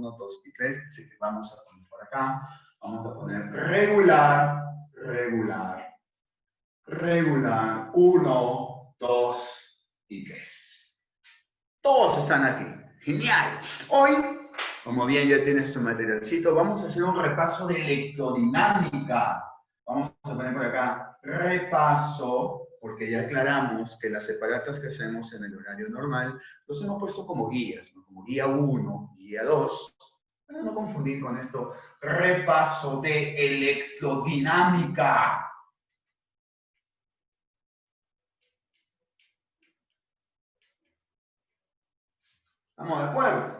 1, 2 y 3. Así que vamos a poner por acá. Vamos a poner regular, regular, regular, 1, 2 y 3. Todos están aquí. Genial. Hoy, como bien ya tienes tu materialcito, vamos a hacer un repaso de electrodinámica. Vamos a poner por acá repaso, porque ya aclaramos que las separatas que hacemos en el horario normal los hemos puesto como guías, ¿no? Como guía 1, guía 2. Para no confundir con esto, repaso de electrodinámica. ¿Estamos de acuerdo?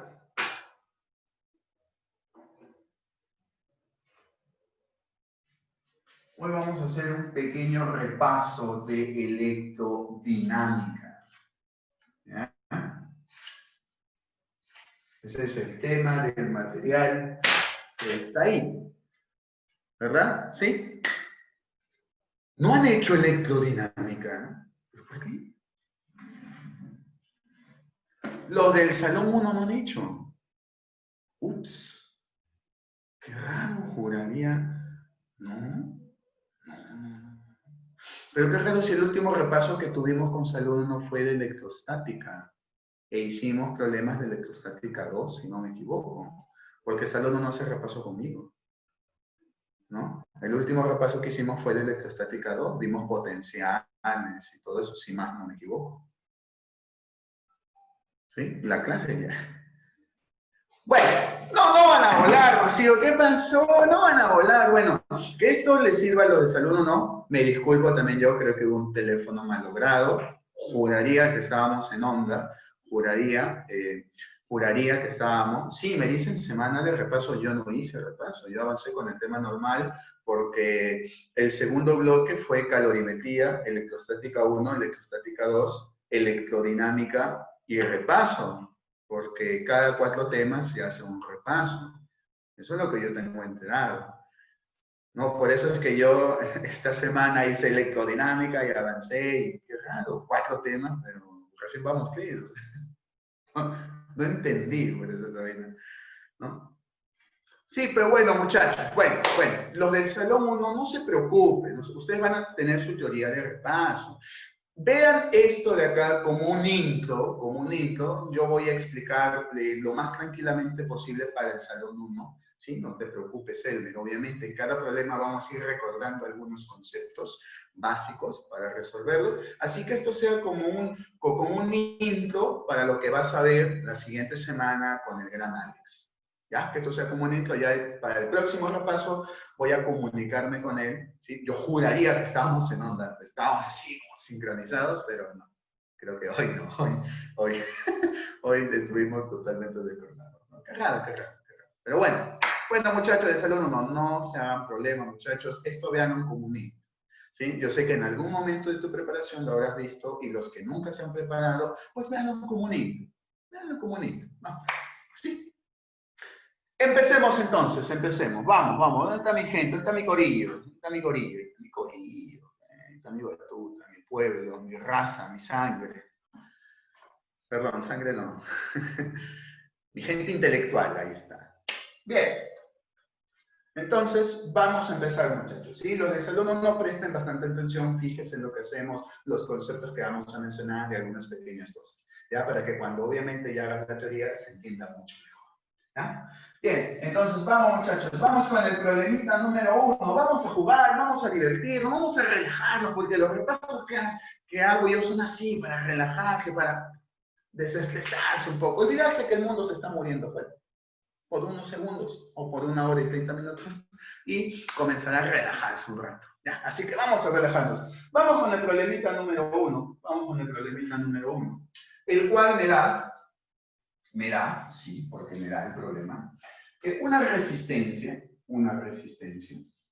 Hoy vamos a hacer un pequeño repaso de electrodinámica. ¿Ya? Ese es el tema del material que está ahí. ¿Verdad? ¿Sí? No han hecho electrodinámica. ¿Pero por qué? Los del Salón 1 no han hecho. Ups. Qué raro, juraría. No. Pero qué raro si el último repaso que tuvimos con Salón 1 fue de electrostática. E hicimos problemas de electrostática 2, si no me equivoco. Porque Salón 1 no se repasó conmigo. ¿No? El último repaso que hicimos fue de electrostática 2. Vimos potenciales y todo eso, si más no me equivoco. ¿Sí? La clase ya. Bueno, no van a volar, Rocío. ¿Qué pasó? No van a volar. Bueno, que esto les sirva a los de salud o no. Me disculpo también yo, creo que hubo un teléfono malogrado. Juraría que estábamos en onda. Juraría que estábamos. Sí, me dicen semana de repaso. Yo no hice repaso. Yo avancé con el tema normal porque el segundo bloque fue calorimetría, electrostática 1, electrostática 2, electrodinámica y repaso. Porque cada 4 temas se hace un repaso. Eso es lo que yo tengo enterado. No, por eso es que yo esta semana hice electrodinámica y avancé, y qué raro, 4 temas, pero recién vamos 3. No entendí por eso esa vaina, ¿no? Sí, pero bueno, muchachos, bueno, los del Salón 1 no se preocupen, ustedes van a tener su teoría de repaso. Vean esto de acá como un intro. Yo voy a explicar lo más tranquilamente posible para el Salón 1, ¿sí? No te preocupes, Elmer. Obviamente, en cada problema vamos a ir recordando algunos conceptos básicos para resolverlos. Así que esto sea como un intro para lo que vas a ver la siguiente semana con el gran Alex. ¿Ya? Que esto sea como un intro. Ya para el próximo repaso voy a comunicarme con él, ¿sí? Yo juraría que estábamos en onda, estábamos así como sincronizados, pero no. Creo que hoy no, hoy estuvimos totalmente desconectados, ¿no? Qué raro. Pero bueno, muchachos de Salón 1, no se hagan problemas, muchachos. Esto vean como un intro, ¿sí? Yo sé que en algún momento de tu preparación lo habrás visto y los que nunca se han preparado, pues veanlo como un intro. Veanlo como un intro, ¿no? ¿Sí? Empecemos entonces, empecemos. Vamos. ¿Dónde está mi gente? ¿Dónde está mi corillo? ¿Dónde está mi corillo? Mi corillo. Está mi batuta, mi pueblo, mi raza, mi sangre. Perdón, sangre no. Mi gente intelectual, ahí está. Bien. Entonces, vamos a empezar, muchachos. ¿Sí? Los de Salón 1 presten bastante atención, fíjense en lo que hacemos, los conceptos que vamos a mencionar y algunas pequeñas cosas. ¿Ya? Para que cuando obviamente ya hagas la teoría se entienda mucho mejor. ¿Ya? Bien, entonces vamos, muchachos, vamos con el problemita número 1. Vamos a jugar, vamos a divertirnos, vamos a relajarnos, porque los repasos que hago yo son así, para relajarse, para desestresarse un poco, olvidarse que el mundo se está muriendo por unos segundos o por 1 hora y 30 minutos y comenzar a relajarse un rato. ¿Ya? Así que vamos a relajarnos. Vamos con el problemita número 1. El cual me da, sí, porque me da el problema, una resistencia,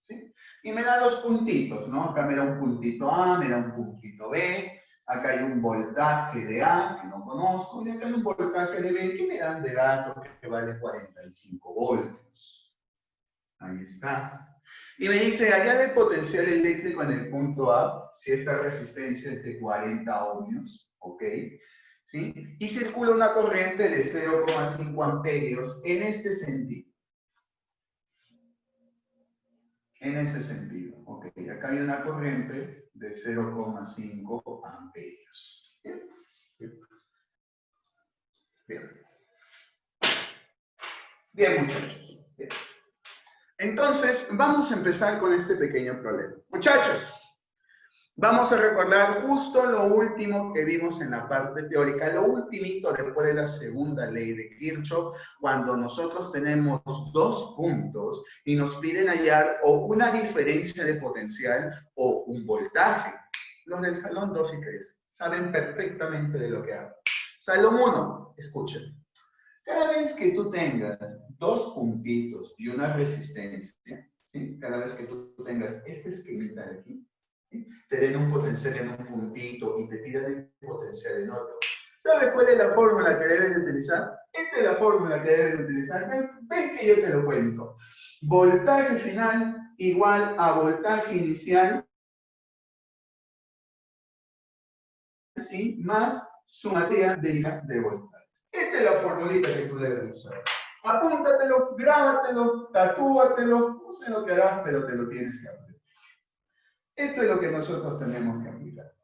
¿sí? Y me da 2 puntitos, ¿no? Acá me da un puntito A, me da un puntito B, acá hay un voltaje de A, que no conozco, y acá hay un voltaje de B, que me dan de datos que vale 45 voltios. Ahí está. Y me dice, allá del potencial eléctrico en el punto A, si esta resistencia es de 40 ohmios, ¿ok? ¿sí? Y circula una corriente de 0,5 amperios en este sentido. En ese sentido. Ok, acá hay una corriente de 0,5 amperios. Bien. Bien. Bien, muchachos. Bien. Entonces, vamos a empezar con este pequeño problema. Muchachos, vamos a recordar justo lo último que vimos en la parte teórica, lo ultimito después de la segunda ley de Kirchhoff, cuando nosotros tenemos dos puntos y nos piden hallar o una diferencia de potencial o un voltaje. Los del salón 2 y 3 saben perfectamente de lo que hablo. Salón 1, escuchen. Cada vez que tú tengas dos puntitos y una resistencia, ¿sí? Cada vez que tú tengas este esquemita de aquí, ¿sí? Te den un potencial en un puntito y te pidan el potencial en otro. ¿Sabes cuál es la fórmula que debes de utilizar? Esta es la fórmula que debes de utilizar. Ven que yo te lo cuento. Voltaje final igual a voltaje inicial, ¿sí? Más sumativa de voltaje. Esta es la formulita que tú debes usar. Apúntatelo, grábatelo, tatúatelo, no sé lo que harás, pero te lo tienes que aprender. Esto es lo que nosotros tenemos que aplicar.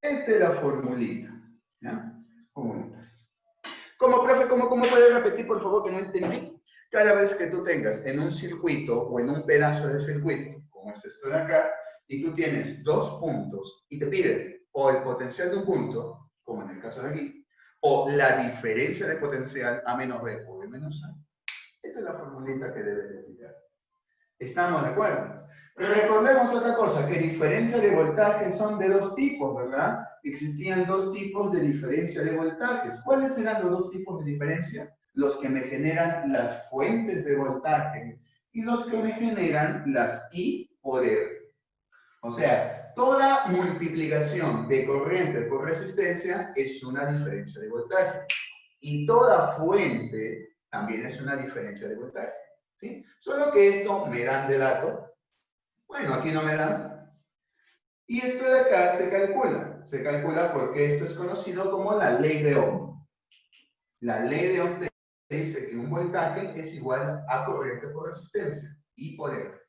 Esta es la formulita. ¿Ya? Como profe, ¿cómo puedes repetir, por favor, que no entendí? Cada vez que tú tengas en un circuito o en un pedazo de circuito, como es esto de acá, y tú tienes dos puntos y te piden o el potencial de un punto, como en el caso de aquí, o la diferencia de potencial A menos B o B menos A. Esta es la formulita que debes de aplicar. ¿Estamos de acuerdo? Recordemos otra cosa, que diferencia de voltaje son de dos tipos, ¿verdad? Existían dos tipos de diferencia de voltajes. ¿Cuáles eran los dos tipos de diferencia? Los que me generan las fuentes de voltaje y los que me generan las I por R. O sea, toda multiplicación de corriente por resistencia es una diferencia de voltaje. Y toda fuente también es una diferencia de voltaje. ¿Sí? Solo que esto me dan de dato. Bueno, aquí no me dan. Y esto de acá se calcula. Se calcula porque esto es conocido como la ley de Ohm. La ley de Ohm te dice que un voltaje es igual a corriente por resistencia. I por R.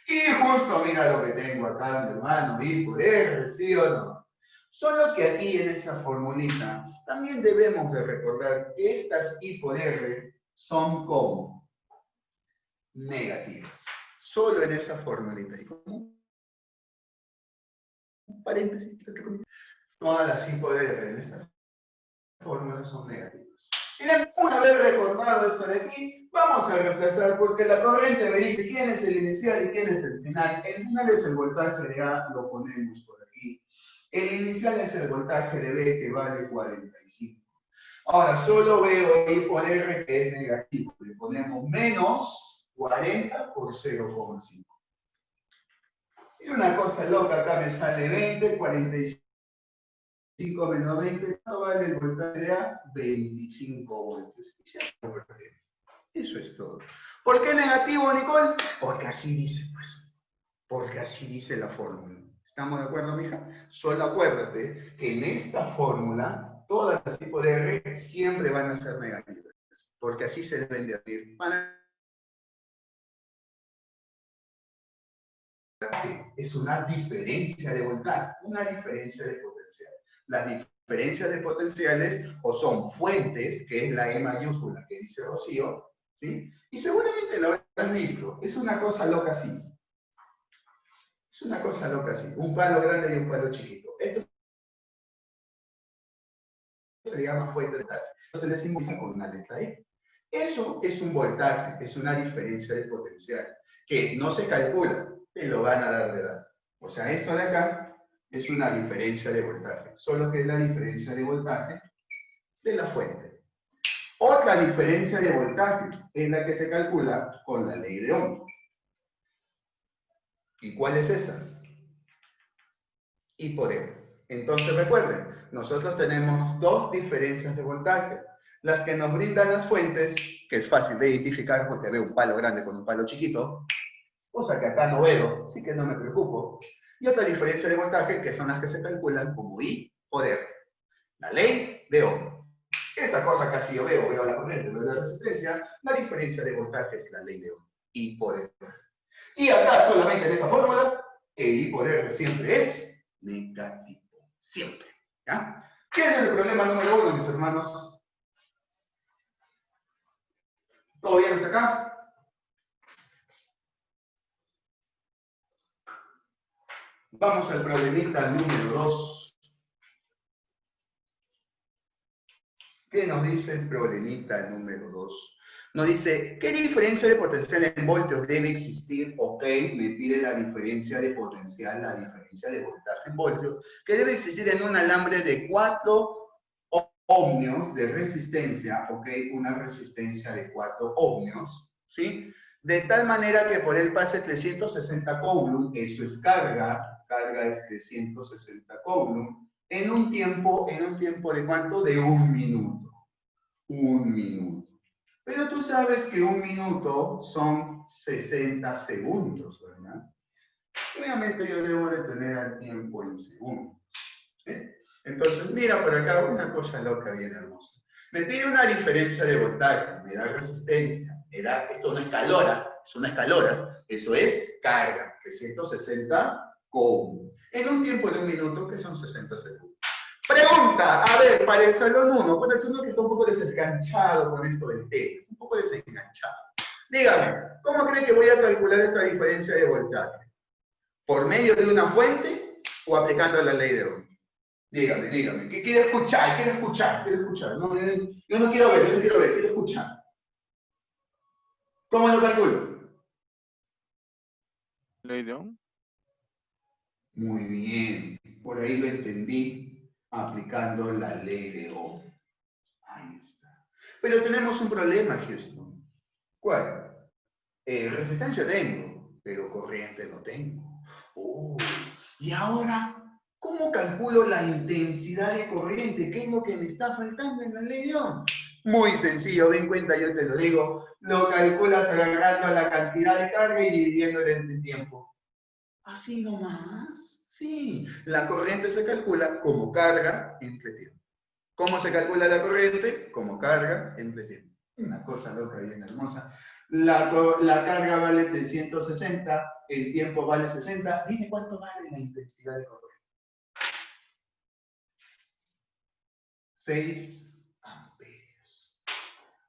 Y justo mira lo que tengo acá, mi hermano, I por R, ¿sí o no? Solo que aquí en esta formulita también debemos de recordar que estas I por R son como negativas. Solo en esa formulita. Y como un paréntesis, todas las I por R en esta fórmula son negativas. Miren, una vez recordado esto de aquí, vamos a reemplazar porque la corriente me dice quién es el inicial y quién es el final. El final es el voltaje de A, lo ponemos por aquí. El inicial es el voltaje de B, que vale 45. Ahora, solo veo I por R que es negativo. Le ponemos menos 40 por 0,5. Y una cosa loca, acá me sale 20, 45 menos 20, no vale el voltaje de A, 25 voltios. Eso es todo. ¿Por qué negativo, Nicole? Porque así dice, pues. Porque así dice la fórmula. ¿Estamos de acuerdo, mija? Solo acuérdate que en esta fórmula, todas las tipos de R siempre van a ser negativas. Porque así se deben de abrir. Es una diferencia de voltaje, una diferencia de potencial. Las diferencias de potenciales o son fuentes, que es la E mayúscula que dice Rocío, ¿sí? Y seguramente lo habrán visto. Es una cosa loca así. Es una cosa loca así. Un palo grande y un palo chiquito. Esto se llama fuente de voltaje. Se le simboliza con una letra E. Eso es un voltaje, es una diferencia de potencial, que no se calcula, te lo van a dar de dato. O sea, esto de acá es una diferencia de voltaje, solo que es la diferencia de voltaje de la fuente. Otra diferencia de voltaje es la que se calcula con la ley de Ohm. ¿Y cuál es esa? I por R. Entonces recuerden, nosotros tenemos dos diferencias de voltaje. Las que nos brindan las fuentes, que es fácil de identificar porque veo un palo grande con un palo chiquito, cosa que acá no veo, así que no me preocupo. Y otra diferencia de voltaje, que son las que se calculan como I por R. La ley de Ohm. Esa cosa casi yo veo la corriente, veo la resistencia, la diferencia de voltaje es la ley de Ohm. I por R. Y acá solamente en esta fórmula, el I por R siempre es negativo. Siempre. ¿Ya? ¿Qué es el problema número 1, mis hermanos? ¿Todo bien hasta acá? Vamos al problemita número 2. ¿Qué nos dice el problemita número 2? Nos dice, ¿qué diferencia de potencial en voltios debe existir? Ok, me pide la diferencia de potencial, la diferencia de voltaje en voltios, que debe existir en un alambre de 4 ohmios de resistencia, ok, una resistencia de 4 ohmios, ¿sí? De tal manera que por él pase 360 coulomb, eso es carga es 360 coulomb, en un tiempo de ¿cuánto? De 1 minuto. 1 minuto. Pero tú sabes que 1 minuto son 60 segundos, ¿verdad? Obviamente yo debo de tener el tiempo en segundos. ¿Sí? Entonces, mira por acá una cosa loca bien hermosa. Me pide una diferencia de voltaje, me da resistencia, me da, esto no es calora, es una escalora, eso es carga, que es 160 coulomb. En un tiempo de 1 minuto, que son 60 segundos. Pregunta, a ver, para el salón 1, para el salón que está un poco desenganchado con esto del tema, un poco desenganchado. Dígame, ¿cómo cree que voy a calcular esta diferencia de voltaje? ¿Por medio de una fuente o aplicando la ley de Ohm? Dígame, ¿qué quiere escuchar? Quiero escuchar. No, yo no quiero ver, quiero escuchar. ¿Cómo lo calculo? Ley de Ohm. Muy bien, por ahí lo entendí, aplicando la ley de Ohm. Ahí está. Pero tenemos un problema, Houston. ¿Cuál? Resistencia tengo, pero corriente no tengo. Y ahora, ¿cómo calculo la intensidad de corriente? ¿Qué es lo que me está faltando en la ley de Ohm? Muy sencillo, ven cuenta, yo te lo digo. Lo calculas agarrando la cantidad de carga y dividiéndolo entre tiempo. ¿Así nomás? Sí. La corriente se calcula como carga entre tiempo. ¿Cómo se calcula la corriente? Como carga entre tiempo. Una cosa loca bien hermosa. La carga vale 360, el tiempo vale 60. Dime cuánto vale la intensidad de corriente. 6 amperios.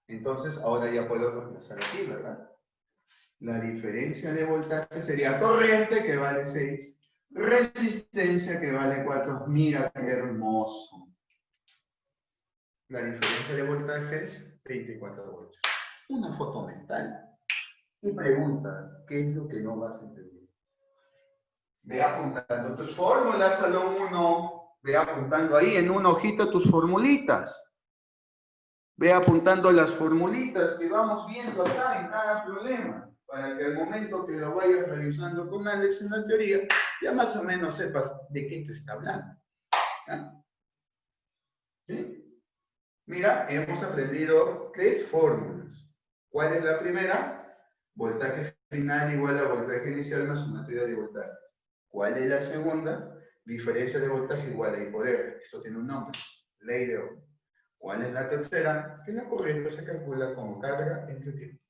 Entonces, ahora ya puedo reemplazar aquí, ¿verdad? La diferencia de voltaje sería corriente, que vale 6, resistencia, que vale 4. Mira qué hermoso. La diferencia de voltaje es 24 voltios. Una foto mental. Y pregunta, ¿qué es lo que no vas a entender? Ve apuntando tus fórmulas, salón 1. Ve apuntando ahí en un ojito tus formulitas. Ve apuntando las formulitas que vamos viendo acá en cada problema, para que al momento que lo vayas revisando con Alex en la teoría, ya más o menos sepas de qué te está hablando. ¿Sí? Mira, hemos aprendido 3 fórmulas. ¿Cuál es la primera? Voltaje final igual a voltaje inicial más sumatoria de voltaje. ¿Cuál es la segunda? Diferencia de voltaje igual a I por R. Esto tiene un nombre, ley de Ohm. ¿Cuál es la tercera? Que la corriente se calcula como carga entre tiempo.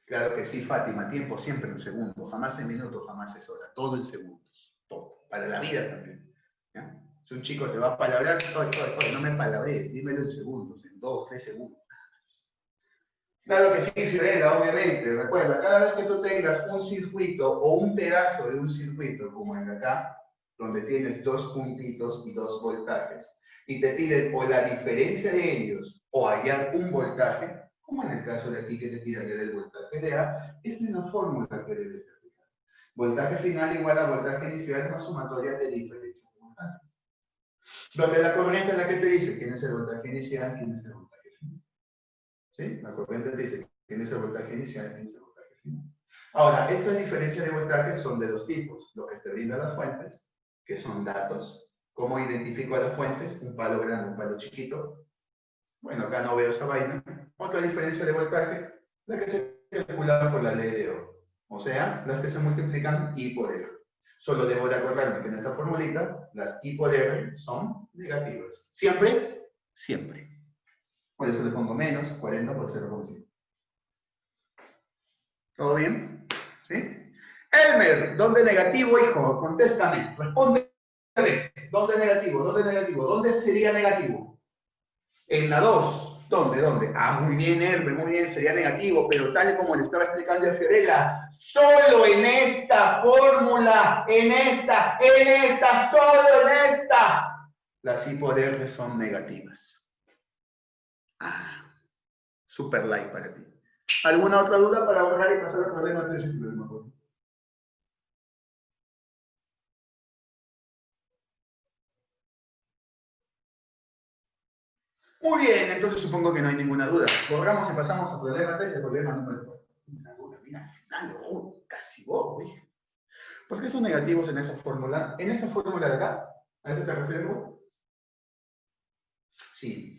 Claro que sí, Fátima, tiempo siempre en segundos, jamás en minutos, jamás es hora, todo en segundos, todo, para la vida también. ¿Ya? Si un chico te va a palabrar, no me palabré, dímelo en segundos, en 2, 3 segundos. Claro que sí, Fiorella, obviamente. Recuerda, cada vez que tú tengas un circuito o un pedazo de un circuito, como el de acá, donde tienes 2 puntitos y 2 voltajes, y te piden o la diferencia de ellos o hallar un voltaje, como en el caso de aquí que te pide hallar el voltaje de A, esta es una fórmula que debes aplicar. Voltaje final igual a voltaje inicial más sumatoria de diferencia de voltajes. Donde la corriente es la que te dice quién es el voltaje inicial, quién es el voltaje final. ¿Sí? La corriente te dice quién es el voltaje inicial, quién es el voltaje final. Ahora, estas diferencias de voltaje son de 2 tipos. Lo que te brinda las fuentes, que son datos. ¿Cómo identifico a las fuentes? Un palo grande, un palo chiquito. Bueno, acá no veo esa vaina. Otra diferencia de voltaje, la que se calcula por la ley de Ohm. O sea, las que se multiplican I por R. Solo debo de acordarme que en esta formulita las I por R son negativas. ¿Siempre? Siempre. Por eso le pongo menos 40 por 0,5. ¿Todo bien? ¿Sí? Elmer, ¿dónde negativo, hijo? Contéstame. Respóndeme. ¿Dónde negativo? ¿Dónde negativo? ¿Dónde sería negativo? En la 2. ¿Dónde? ¿Dónde? Ah, muy bien, Elmer, muy bien, sería negativo, pero tal como le estaba explicando a Fiorella, solo en esta fórmula, solo en esta, las I por R son negativas. Ah, super like para ti. ¿Alguna otra duda para ahorrar y pasar al problema 3 y problema 4? Muy bien, entonces supongo que no hay ninguna duda. Borramos y pasamos al problema 3 y al problema número 4. Una duda, mira, al final, casi vos, ¿sí? ¿Por qué son negativos en esa fórmula? En esta fórmula de acá, ¿a eso te refieres vos? Sí,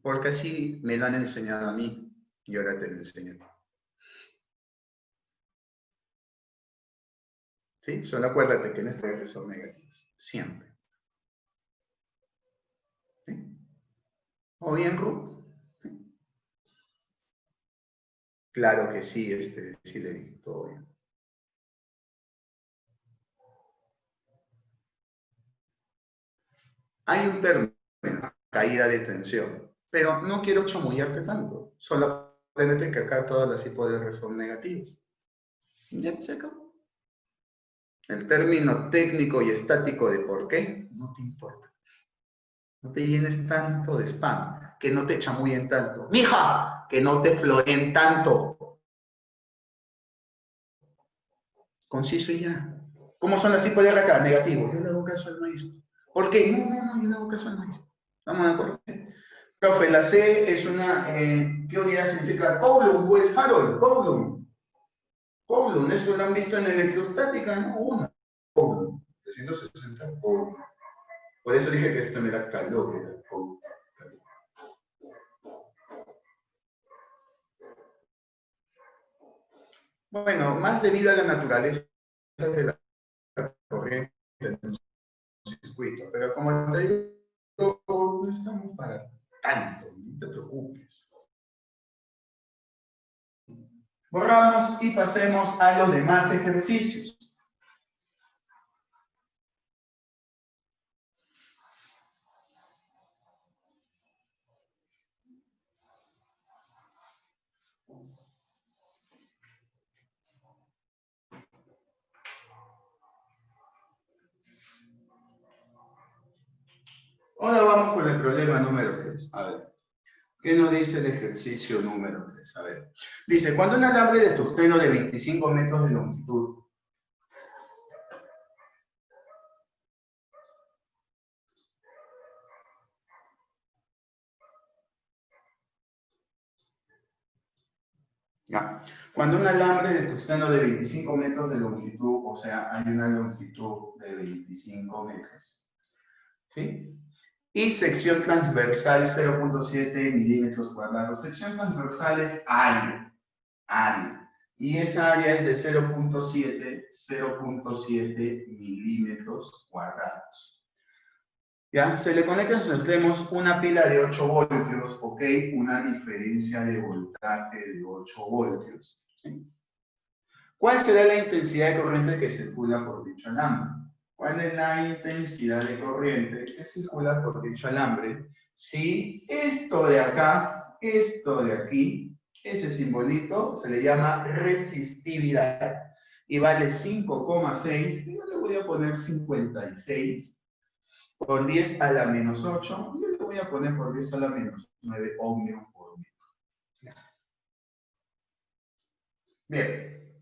porque así me lo han enseñado a mí y ahora te lo enseño. ¿Sí? Solo acuérdate que en esta R son negativos, siempre. ¿Sí? ¿O bien, Ru? ¿Sí? Claro que sí, sí le di, todo bien. Hay un término, caída de tensión, pero no quiero chamullarte tanto. Solo aprendete que acá todas las hipoderres son negativas. ¿Ya se acabó? El término técnico y estático de por qué no te importa. No te llenes tanto de spam, que no te chamullen tanto. ¡Mija! Que no te floren tanto. Conciso y ya. ¿Cómo son las hipoderres acá? Negativo. Yo le hago caso al maestro. ¿Por qué? No, yo le hago caso al maestro. ¿Estamos de acuerdo? Profe, la C es una, ¿qué unidad significa? Coulomb, pues Harold, Coulomb. Coulomb, esto lo han visto en electrostática, ¿no? Una. Coulomb, 360 Coulomb. Por eso dije que esto no era calor, era Coulomb. Bueno, más debido a la naturaleza de la corriente en un circuito, pero como te digo, no estamos para tanto, no te preocupes. Borramos y pasemos a los demás ejercicios. Ahora vamos con el problema número 3. A ver, ¿qué nos dice el ejercicio número 3? A ver, dice, cuando un alambre de tungsteno de 25 metros de longitud ya. Cuando un alambre de tungsteno de 25 metros de longitud, o sea, hay una longitud de 25 metros, ¿sí? Y sección transversal 0.7 milímetros cuadrados. Sección transversal es área. Y esa área es de 0.7 milímetros cuadrados. ¿Ya? Se le conecta en sus extremos una pila de 8 voltios, ¿ok? Una diferencia de voltaje de 8 voltios. ¿Sí? ¿Cuál será la intensidad de corriente que circula por dicho alambre? ¿Cuál es la intensidad de corriente que circula por dicho alambre? Si esto de acá, esto de aquí, ese simbolito se le llama resistividad y vale 5,6, yo le voy a poner 56 por 10 a la menos 8, yo le voy a poner por 10 a la menos 9 ohmios por metro. Bien,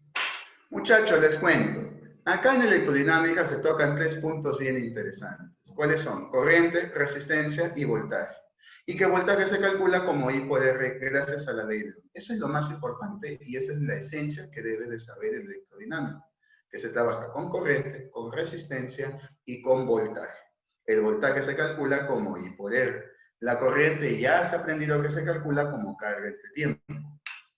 muchachos, les cuento. Acá en electrodinámica se tocan 3 puntos bien interesantes. ¿Cuáles son? Corriente, resistencia y voltaje. Y que voltaje se calcula como I por R gracias a la ley de Ohm. Eso es lo más importante y esa es la esencia que debe de saber el electrodinámico. Que se trabaja con corriente, con resistencia y con voltaje. El voltaje se calcula como I por R. La corriente ya has aprendido que se calcula como carga entre tiempo.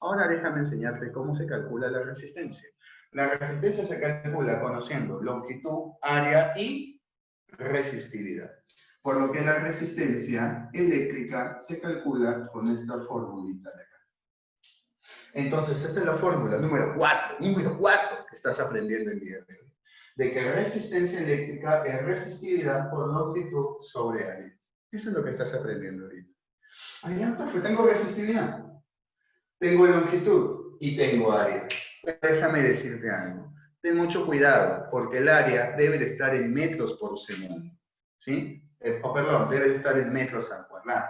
Ahora déjame enseñarte cómo se calcula la resistencia. La resistencia se calcula conociendo longitud, área y resistividad. Por lo que la resistencia eléctrica se calcula con esta formulita de acá. Entonces, esta es la fórmula número 4 que estás aprendiendo el día de hoy. De que resistencia eléctrica es resistividad por longitud sobre área. Eso es lo que estás aprendiendo ahorita. Ah, ya, profe, tengo resistividad, tengo longitud y tengo área. Déjame decirte algo. Ten mucho cuidado, porque el área debe de estar en metros por segundo. ¿Sí? Perdón, debe de estar en metros al cuadrado.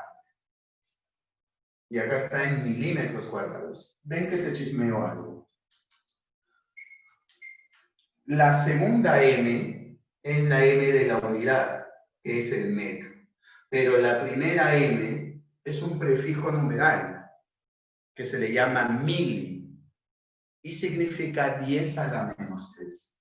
Y acá está en milímetros cuadrados. Ven que te chismeo algo. La segunda M es la M de la unidad, que es el metro. Pero la primera M es un prefijo numeral, que se le llama mili, y significa 10 a la menos 3.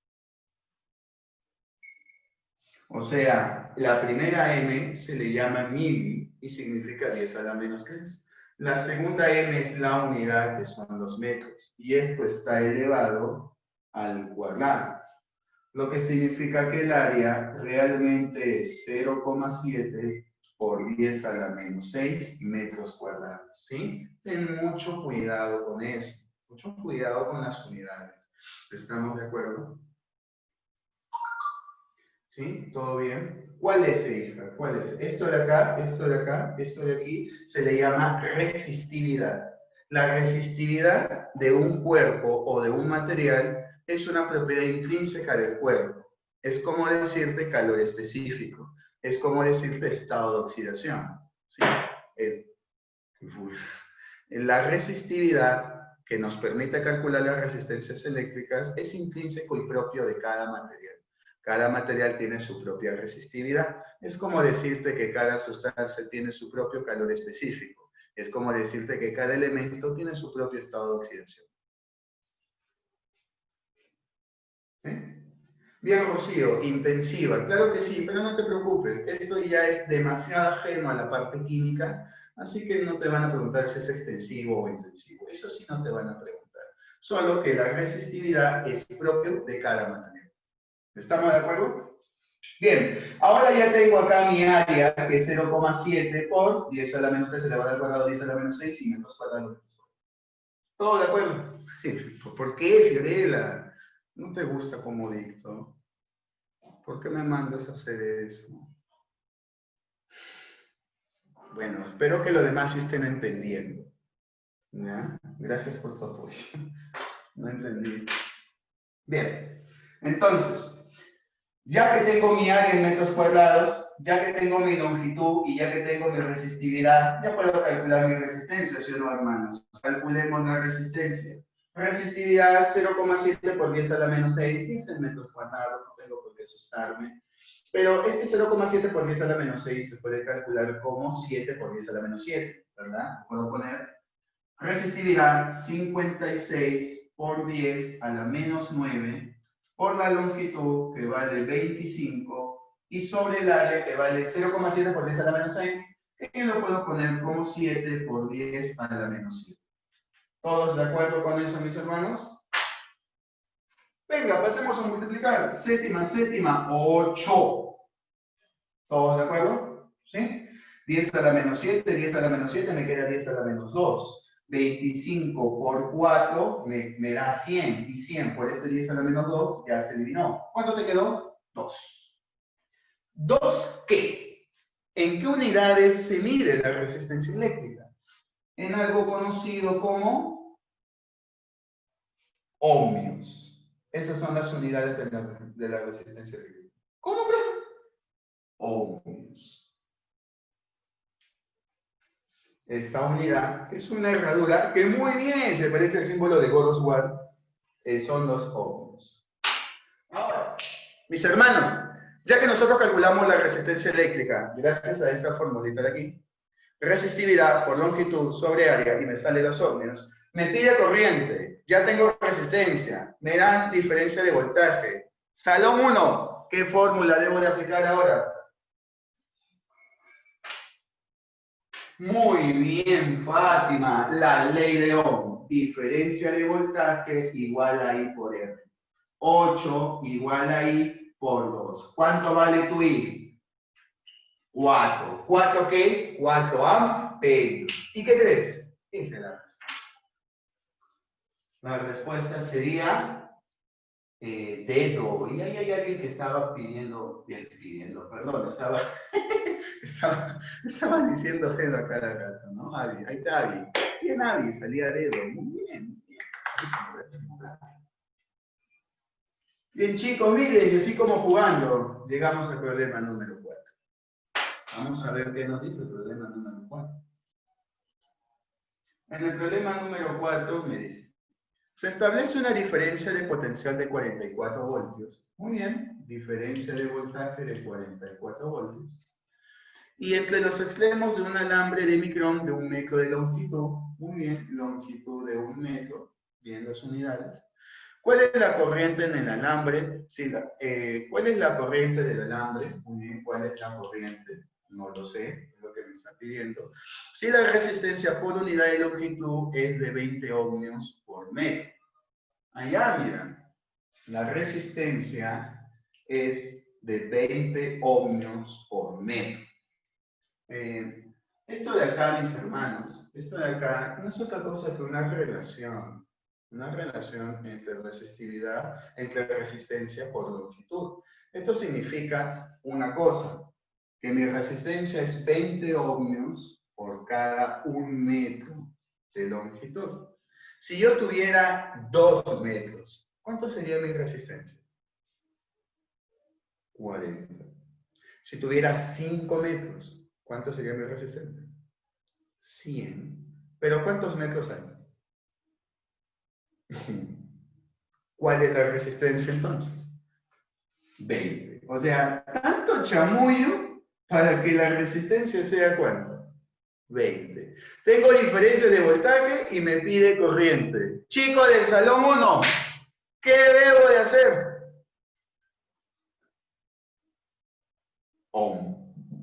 O sea, la primera M se le llama mili y significa 10 a la menos 3. La segunda M es la unidad, que son los metros, y esto está elevado al cuadrado. Lo que significa que el área realmente es 0,7 por 10 a la menos 6 metros cuadrados, ¿sí? Ten mucho cuidado con eso, mucho cuidado con las unidades. ¿Estamos de acuerdo? ¿Sí? ¿Todo bien? ¿Cuál es, hija? ¿Cuál es? Esto de acá, esto de acá, esto de aquí, se le llama resistividad. La resistividad de un cuerpo o de un material es una propiedad intrínseca del cuerpo. Es como decirte calor específico. Es como decirte estado de oxidación. ¿Sí? La resistividad que nos permite calcular las resistencias eléctricas es intrínseco y propio de cada material. Cada material tiene su propia resistividad. Es como decirte que cada sustancia tiene su propio calor específico. Es como decirte que cada elemento tiene su propio estado de oxidación. Bien, Rocío, intensiva. Claro que sí, pero no te preocupes. Esto ya es demasiado ajeno a la parte química, así que no te van a preguntar si es extensivo o intensivo. Eso sí no te van a preguntar. Solo que la resistividad es propio de cada material. ¿Estamos de acuerdo? Bien, ahora ya tengo acá mi área, que es 0,7 por 10 a la menos 3 elevado al cuadrado, 10 a la menos 6 y metros cuadrados. ¿Todo de acuerdo? ¿Por qué, Fiorella? ¿No te gusta como dicto? ¿Por qué me mandas a hacer eso? Bueno, espero que los demás sí estén entendiendo. ¿Ya? Gracias por tu apoyo. No entendí. Bien, entonces, ya que tengo mi área en metros cuadrados, ya que tengo mi longitud y ya que tengo mi resistividad, ya puedo calcular mi resistencia, ¿sí o no, hermanos? Calculemos la resistencia. Resistividad 0,7 por 10 a la menos 6, y es en metros cuadrados, no tengo por qué asustarme. Pero este 0,7 por 10 a la menos 6 se puede calcular como 7 por 10 a la menos 7, ¿verdad? Puedo poner resistividad 56 por 10 a la menos 9 por la longitud, que vale 25, y sobre el área, que vale 0,7 por 10 a la menos 6, que lo puedo poner como 7 por 10 a la menos 7. ¿Todos de acuerdo con eso, mis hermanos? Venga, pasemos a multiplicar. Séptima, 8. ¿Todos de acuerdo? ¿Sí? 10 a la menos 7, 10 a la menos 7, me queda 10 a la menos 2. 25 por 4 me da 100. Y 100 por este 10 a la menos 2 ya se eliminó. ¿Cuánto te quedó? 2. ¿2 qué? ¿En qué unidades se mide la resistencia eléctrica? En algo conocido como ohmios. Esas son las unidades de la resistencia eléctrica. ¿Cómo, profe? Ohmios. Esta unidad es una herradura que muy bien se parece al símbolo de God of War, son los ohmios. Ahora, mis hermanos, ya que nosotros calculamos la resistencia eléctrica gracias a esta formulita de aquí, resistividad por longitud sobre área, y me sale los ohmios, me pide corriente, ya tengo resistencia, me dan diferencia de voltaje. Salón 1, ¿qué fórmula debo de aplicar ahora? Muy bien, Fátima, la ley de Ohm. Diferencia de voltaje igual a I por R. 8 igual a I por 2. ¿Cuánto vale tu I? 4. ¿4 qué? 4 amperios. ¿Y qué crees? Esa es la respuesta. La respuesta sería dedo. Y ahí hay alguien que estaba perdón, estaba diciendo dedo a cada rato, ¿no? Avi, ahí está Avi. Bien, Avi, salía dedo. Muy bien, bien. Bien, chicos, miren, y así como jugando, llegamos al problema número 4. Vamos a ver qué nos dice el problema número 4. En el problema número 4 me dice, se establece una diferencia de potencial de 44 voltios. Muy bien, diferencia de voltaje de 44 voltios. Y entre los extremos de un alambre de micrón de 1 metro de longitud, muy bien, longitud de 1 metro, bien las unidades. ¿Cuál es la corriente en el alambre? Sí, ¿cuál es la corriente del alambre? Muy bien, ¿cuál es la corriente? No lo sé, es lo que me está pidiendo. Si la resistencia por unidad de longitud es de 20 ohmios por metro. Allá, miran, la resistencia es de 20 ohmios por metro. Esto de acá, mis hermanos, esto de acá no es otra cosa que una relación entre resistividad, entre resistencia por longitud. Esto significa una cosa, que mi resistencia es 20 ohmios por cada 1 metro de longitud. Si yo tuviera 2 metros, ¿cuánto sería mi resistencia? 40. Si tuviera 5 metros, ¿cuánto sería mi resistencia? 100. ¿Pero cuántos metros hay? ¿Cuál es la resistencia entonces? 20. O sea, tanto chamullo para que la resistencia sea ¿cuánto? 20. Tengo diferencia de voltaje y me pide corriente. Chico del salón 1, ¿qué debo de hacer? Ohm.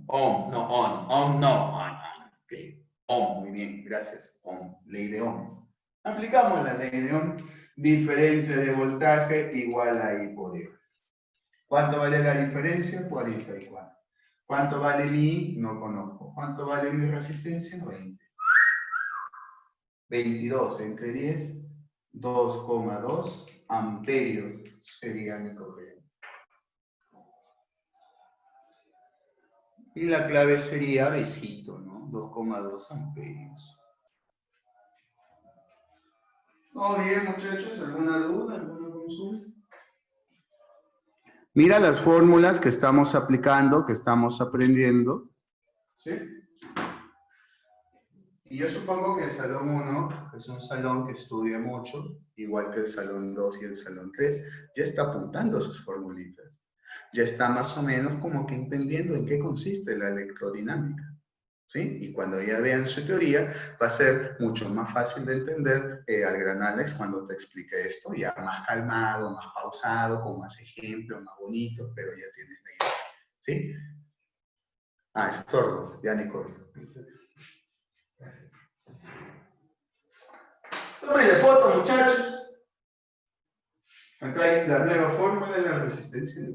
Ohm, no on. Ohm, no on. Okay. Ohm, muy bien, gracias. Ohm, ley de Ohm. Aplicamos la ley de Ohm. Diferencia de voltaje igual a I por I. ¿Cuánto vale la diferencia? 44. ¿Cuánto vale mi I? No conozco. ¿Cuánto vale mi resistencia? 20. 22 entre 10, 2,2 amperios sería mi corriente. Y la clave sería besito, ¿no? 2,2 amperios. ¿Todo bien, muchachos? ¿Alguna duda? ¿Alguna consulta? Mira las fórmulas que estamos aplicando, que estamos aprendiendo. ¿Sí? Y yo supongo que el salón 1, que es un salón que estudia mucho, igual que el salón 2 y el salón 3, ya está apuntando sus formulitas. Ya está más o menos como que entendiendo en qué consiste la electrodinámica. ¿Sí? Y cuando ya vean su teoría, va a ser mucho más fácil de entender al gran Alex cuando te explique esto, ya más calmado, más pausado, con más ejemplos, más bonitos, pero ya tienes la idea. ¿Sí? Ah, estorbo, ya Nicole. Gracias. Tómenle foto, muchachos. Acá hay la nueva fórmula de la resistencia.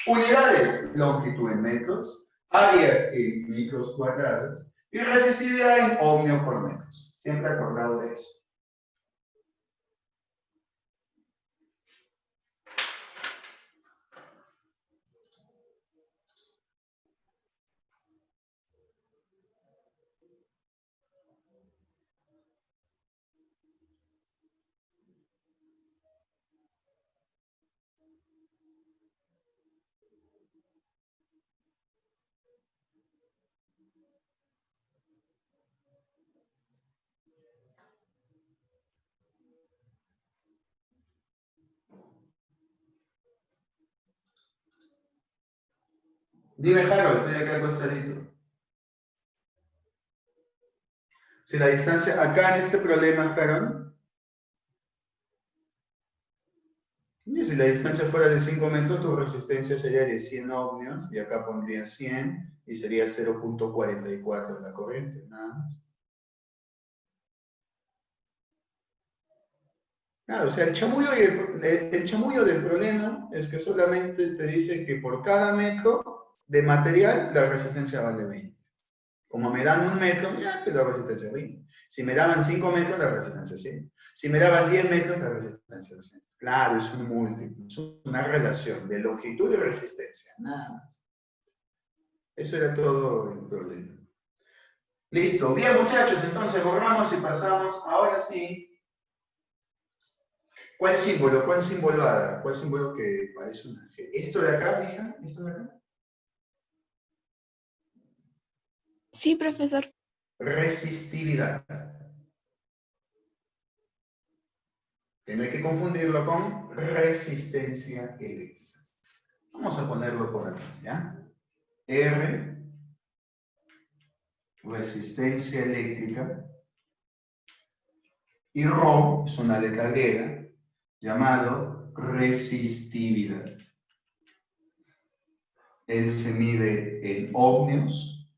Unidades, longitud en metros, áreas en metros cuadrados y resistividad en ohmio por metros. Siempre acordado de eso. Dime, Harold, estoy acá acostadito. Si la distancia, acá en este problema, Harold, y si la distancia fuera de 5 metros, tu resistencia sería de 100 ohmios, y acá pondría 100, y sería 0,44 la corriente, nada más. Claro, o sea, el chamullo del problema es que solamente te dice que por cada metro de material la resistencia vale 20. Como me dan 1 metro, ya que la resistencia es 20. Si me daban 5 metros, la resistencia es 100. Si me daban 10 metros, la resistencia es 100. Claro, es un múltiplo, es una relación de longitud y resistencia, nada más. Eso era todo el problema. Listo, bien muchachos, entonces borramos y pasamos, ahora sí. ¿Cuál símbolo? ¿Cuál símbolo Ada? ¿Cuál símbolo que parece un ángel? ¿Esto de acá, mija? ¿Esto de acá? Sí, profesor. Resistividad. Que no hay que confundirlo con resistencia eléctrica. Vamos a ponerlo por aquí, ¿ya? R, resistencia eléctrica. Y Rho es una letra griega llamado resistividad. Él se mide en ohmios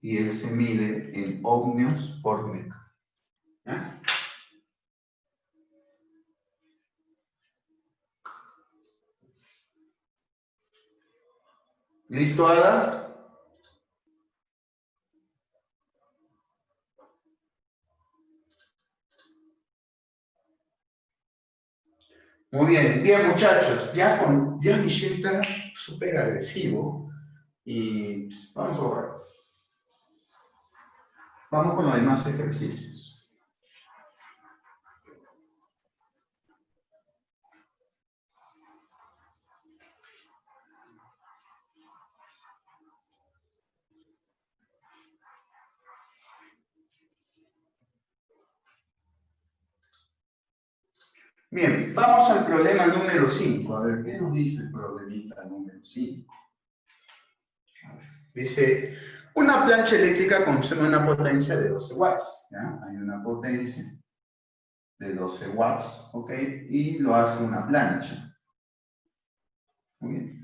y él se mide en ohmios por metro. ¿Ya? ¿Listo, Ada? Muy bien, bien muchachos, ya Michelle está súper agresivo y vamos a borrar. Vamos con los demás ejercicios. Bien, vamos al problema número 5. A ver, ¿qué nos dice el problemita número 5? Dice, una plancha eléctrica consume una potencia de 12 watts. ¿Ya? Hay una potencia de 12 watts, ¿ok? Y lo hace una plancha. Muy bien.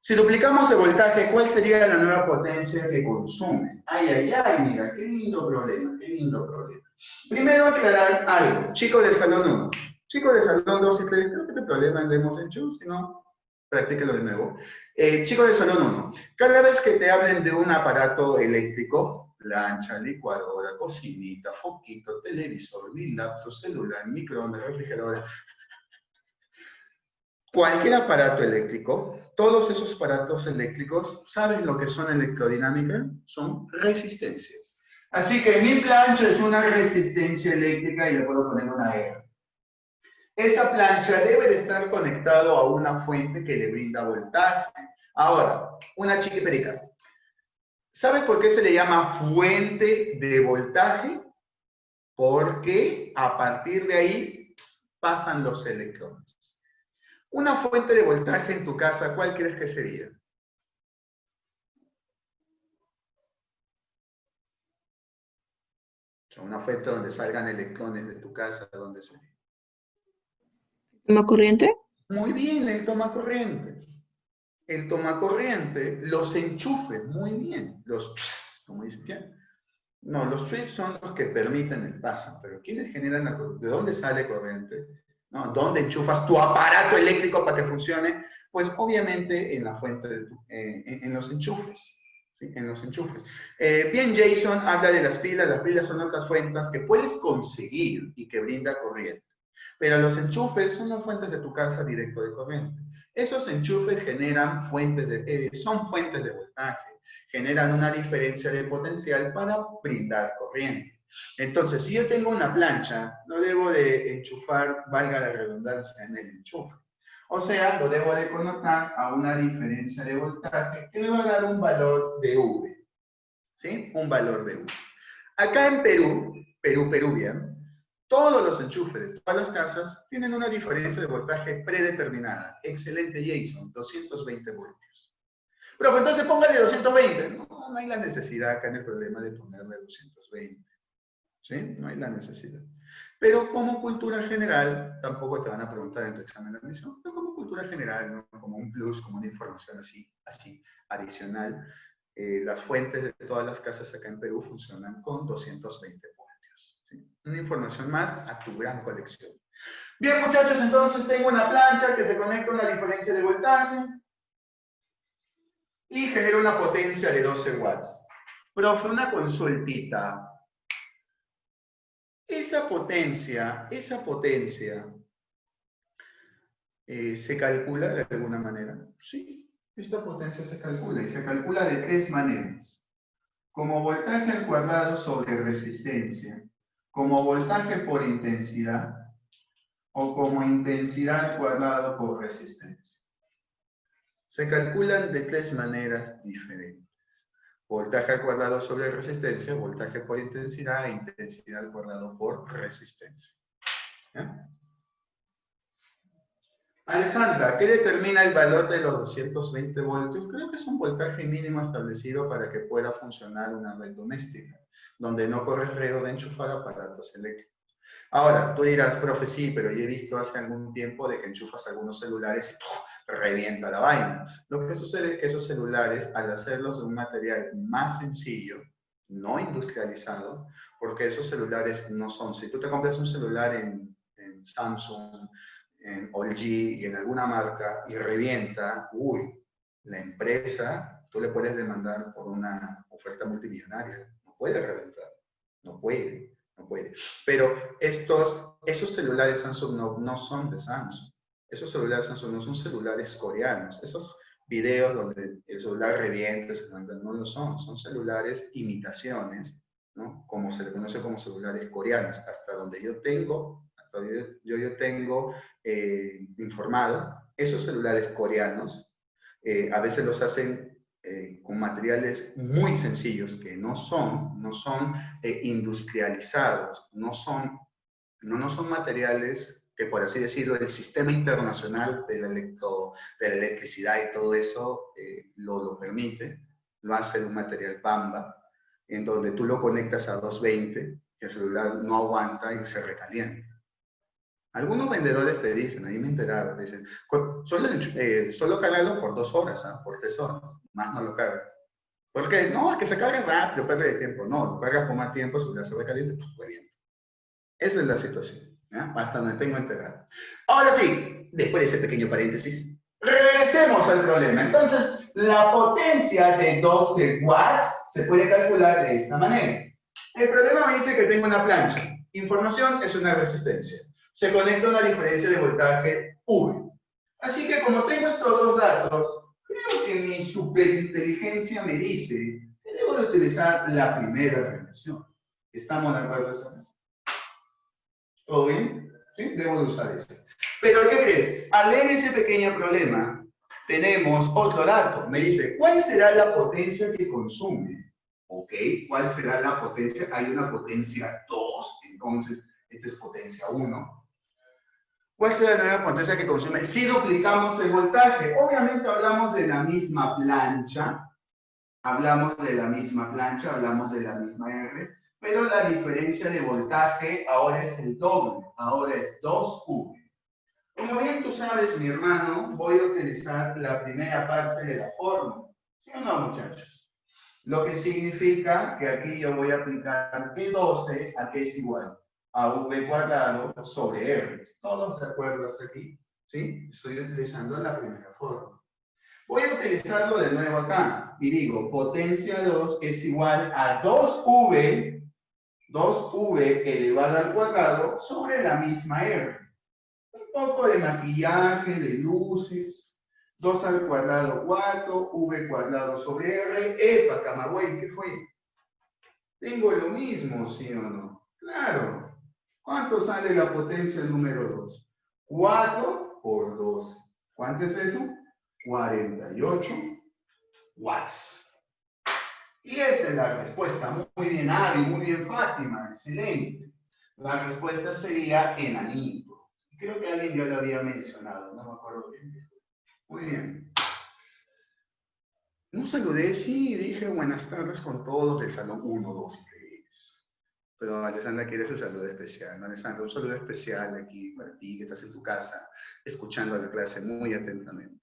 Si duplicamos el voltaje, ¿cuál sería la nueva potencia que consume? Ay, ay, ay, mira, qué lindo problema, qué lindo problema. Primero aclarar algo. Chicos del salón 1, chicos del salón 2 y 3, creo que este problema lo hemos hecho, si no, practíquelo de nuevo. Chicos del salón 1, cada vez que te hablen de un aparato eléctrico, plancha, licuadora, cocinita, foquito, televisor, laptop, celular, microondas, refrigeradora, cualquier aparato eléctrico, todos esos aparatos eléctricos, ¿saben lo que son electrodinámica? Son resistencias. Así que mi plancha es una resistencia eléctrica y le puedo poner una R. Esa plancha debe de estar conectado a una fuente que le brinda voltaje. Ahora, una chiquiperica. ¿Sabe por qué se le llama fuente de voltaje? Porque a partir de ahí pasan los electrones. Una fuente de voltaje en tu casa, ¿cuál crees que sería? O sea, una fuente donde salgan electrones de tu casa, ¿dónde sería? ¿Toma corriente? Muy bien, el tomacorriente. El tomacorriente, los enchufes, muy bien. Los, como dicen, ¿qué? No, los switches son los que permiten el paso, pero ¿quiénes generan la corriente? ¿De dónde sale corriente? ¿No? ¿Dónde enchufas tu aparato eléctrico para que funcione? Pues obviamente en la fuente, en los enchufes. ¿Sí? En los enchufes. Bien, Jason habla de las pilas son otras fuentes que puedes conseguir y que brinda corriente. Pero los enchufes son las fuentes de tu casa directo de corriente. Esos enchufes generan son fuentes de voltaje, generan una diferencia de potencial para brindar corriente. Entonces, si yo tengo una plancha, no debo de enchufar, valga la redundancia, en el enchufe. O sea, lo debo de conectar a una diferencia de voltaje que me va a dar un valor de V. ¿Sí? Un valor de V. Acá en Perú, bien, todos los enchufes de todas las casas tienen una diferencia de voltaje predeterminada. Excelente, Jason, 220 voltios. Pero pues entonces póngale 220. No hay la necesidad acá en el problema de ponerle 220. ¿Sí? No hay la necesidad. Pero como cultura general, tampoco te van a preguntar en tu examen de admisión, pero como cultura general, ¿no? Como un plus, como una información así adicional, las fuentes de todas las casas acá en Perú funcionan con 220 voltios. ¿Sí? Una información más a tu gran colección. Bien, muchachos, entonces tengo una plancha que se conecta a una diferencia de voltaje y genera una potencia de 12 watts. Profe, una consultita. Esa potencia, ¿se calcula de alguna manera? Sí, esta potencia se calcula y se calcula de tres maneras. Como voltaje al cuadrado sobre resistencia, como voltaje por intensidad o como intensidad al cuadrado por resistencia. Se calculan de tres maneras diferentes. Voltaje al cuadrado sobre resistencia, voltaje por intensidad e intensidad al cuadrado por resistencia. ¿Ya? Alessandra, ¿qué determina el valor de los 220 voltios? Creo que es un voltaje mínimo establecido para que pueda funcionar una red doméstica, donde no corre riesgo de enchufar aparatos eléctricos. Ahora, tú dirás, profe, sí, pero yo he visto hace algún tiempo de que enchufas algunos celulares y ¡pum!, revienta la vaina. Lo que sucede es que esos celulares, al hacerlos de un material más sencillo, no industrializado, porque esos celulares no son, si tú te compras un celular en Samsung, en LG y en alguna marca y revienta, uy, la empresa, tú le puedes demandar por una oferta multimillonaria. No puede reventar, no puede. Pero esos celulares Samsung no son de Samsung. Esos celulares Samsung no son celulares coreanos. Esos videos donde el celular revienta, no lo son. Son celulares imitaciones, ¿no? Como se le conoce como celulares coreanos. Hasta donde yo tengo informado, esos celulares coreanos a veces los hacen con materiales muy sencillos que no son industrializados, no son materiales que, por así decirlo, el sistema internacional de la electricidad y todo eso lo permite. Lo hace de un material Bamba, en donde tú lo conectas a 220 y el celular no aguanta y se recalienta. Algunos vendedores te dicen, ahí me enteraba, te dicen, solo cargarlo por 2 horas, por 3 horas, más no lo cargas. ¿Por qué? No, es que se carga rápido, pierde de tiempo. No, lo cargas por más tiempo, si se recalienta, pues revienta. Esa es la situación, ¿ya? Hasta donde tengo enterado. Ahora sí, después de ese pequeño paréntesis, regresemos al problema. Entonces, la potencia de 12 watts se puede calcular de esta manera. El problema me dice que tengo una plancha. Información es una resistencia. Se conecta a una diferencia de voltaje V. Así que como tengo estos dos datos, creo que mi superinteligencia me dice que debo de utilizar la primera relación. ¿Estamos de acuerdo, Sara? ¿Todo bien? ¿Sí? Debo de usar esa. Pero, ¿qué crees? Al leer ese pequeño problema, tenemos otro dato. Me dice, ¿cuál será la potencia que consume? Ok, ¿cuál será la potencia? Hay una potencia 2, entonces esta es potencia 1. ¿Cuál será la nueva potencia que consume si duplicamos el voltaje? Obviamente hablamos de la misma plancha, hablamos de la misma R, pero la diferencia de voltaje ahora es el doble, ahora es 2V. Como bien tú sabes, mi hermano, voy a utilizar la primera parte de la fórmula. ¿Sí o no, muchachos? Lo que significa que aquí yo voy a aplicar P12 a que es igual a V cuadrado sobre R. ¿Todos de acuerdo hasta aquí? ¿Sí? Estoy utilizando la primera fórmula. Voy a utilizarlo de nuevo acá y digo potencia 2 es igual a 2V elevado al cuadrado sobre la misma R. Un poco de maquillaje, de luces. 2 al cuadrado 4, V cuadrado sobre R. Epa, Camagüey, ¿qué fue? Tengo lo mismo, ¿sí o no? Claro. ¿Cuánto sale la potencia número 2? 4 por 2. ¿Cuánto es eso? 48 watts. Y esa es la respuesta. Muy bien, Ari, muy bien, Fátima. Excelente. La respuesta sería enanito. Creo que alguien ya lo había mencionado, no me acuerdo bien. Muy bien. No saludé, sí, dije buenas tardes con todos del salón 1, 2 y 3. Pero Alessandra quiere su saludo especial. Alessandra, un saludo especial aquí para ti, que estás en tu casa, escuchando la clase muy atentamente.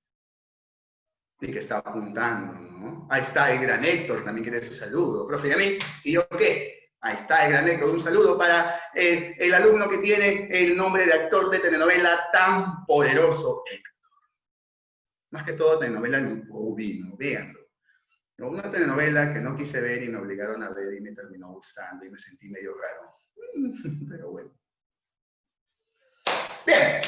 Y que está apuntando, ¿no? Ahí está el gran Héctor, también quiere su saludo. Profe, ¿y a mí? ¿Y yo qué? Ahí está el gran Héctor. Un saludo para el alumno que tiene el nombre de actor de telenovela tan poderoso, Héctor. Más que todo telenovela no véanlo. Una telenovela que no quise ver y me obligaron a ver y me terminó gustando y me sentí medio raro. Pero bueno. Bien.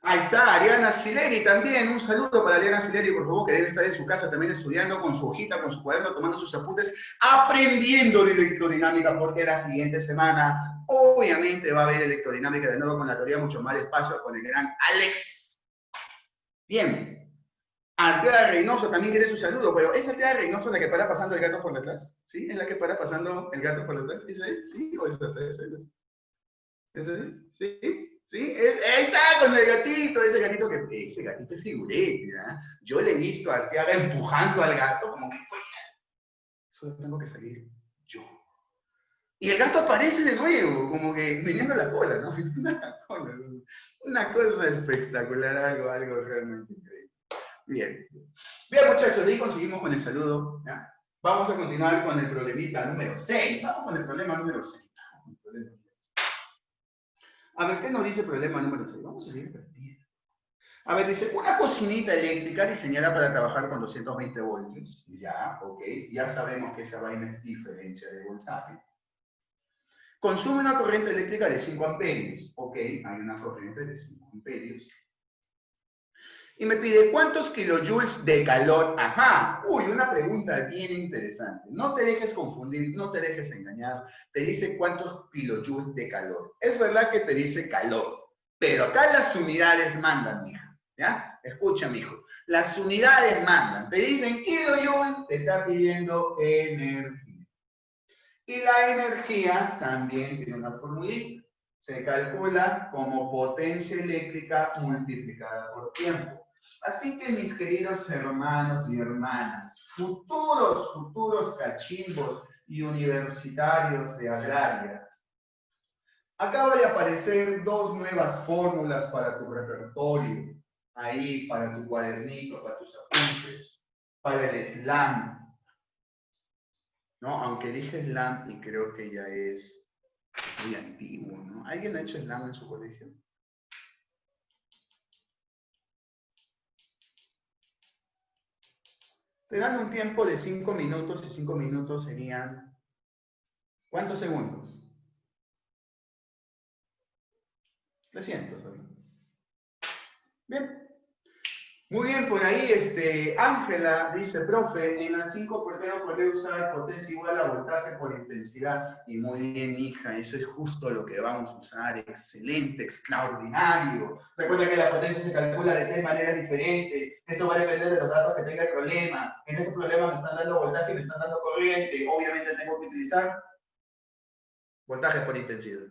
Ahí está, Ariana Sileri también. Un saludo para Ariana Sileri, por favor, que debe estar en su casa también estudiando con su hojita, con su cuaderno, tomando sus apuntes, aprendiendo de electrodinámica, porque la siguiente semana, obviamente, va a haber electrodinámica de nuevo con la teoría mucho más despacio, con el gran Alex. Bien. Arteaga Reynoso también quiere su saludo, pero ¿es Arteaga Reynoso la que para pasando el gato por detrás? ¿Sí? ¿Es la que para pasando el gato por detrás? ¿Esa es? ¿Sí? ¿O es otra? ¿Esa es? ¿Esa es? ¿Sí? ¿Sí? Ahí está con el gatito, ese gatito es figurete, ¿eh? Yo le he visto a Arteaga empujando al gato como que fuera. Solo tengo que salir yo. Y el gato aparece de nuevo, como que meneando la cola, ¿no? Una cosa espectacular, algo realmente increíble. Bien. Bien, muchachos, de ahí conseguimos con el saludo. ¿Ya? Vamos a continuar con el problemita número 6. Vamos con el problema número 6. A ver, ¿qué nos dice el problema número 6? Vamos a seguir perdiendo. A ver, dice, una cocinita eléctrica diseñada para trabajar con 220 voltios. Ya, ok. Ya sabemos que esa vaina es diferencia de voltaje. Consume una corriente eléctrica de 5 amperios. Ok, hay una corriente de 5 amperios. Y me pide, ¿cuántos kilojoules de calor? Ajá. Uy, una pregunta bien interesante. No te dejes confundir, no te dejes engañar. Te dice cuántos kilojoules de calor. Es verdad que te dice calor, pero acá las unidades mandan, mija. ¿Ya? Escucha, mijo. Las unidades mandan. Te dicen kilojoules, te está pidiendo energía. Y la energía también tiene una formulita. Se calcula como potencia eléctrica multiplicada por tiempo. Así que mis queridos hermanos y hermanas, futuros cachimbos y universitarios de agraria, acaba de aparecer dos nuevas fórmulas para tu repertorio, ahí para tu cuadernito, para tus apuntes, para el slam, ¿no? Aunque dije slam y creo que ya es muy antiguo, ¿no? ¿Alguien ha hecho slam en su colegio? Te dan un tiempo de 5 minutos y 5 minutos serían, ¿cuántos segundos? 300. Bien. Muy bien, por ahí Ángela dice, profe, en las 5 ¿por qué no podría usar potencia igual a voltaje por intensidad? Y muy bien, hija, eso es justo lo que vamos a usar. Excelente, extraordinario. Recuerda que la potencia se calcula de 3 maneras diferentes. Eso va a depender de los datos que tenga el problema. En ese problema me están dando voltaje y me están dando corriente. Obviamente tengo que utilizar voltaje por intensidad.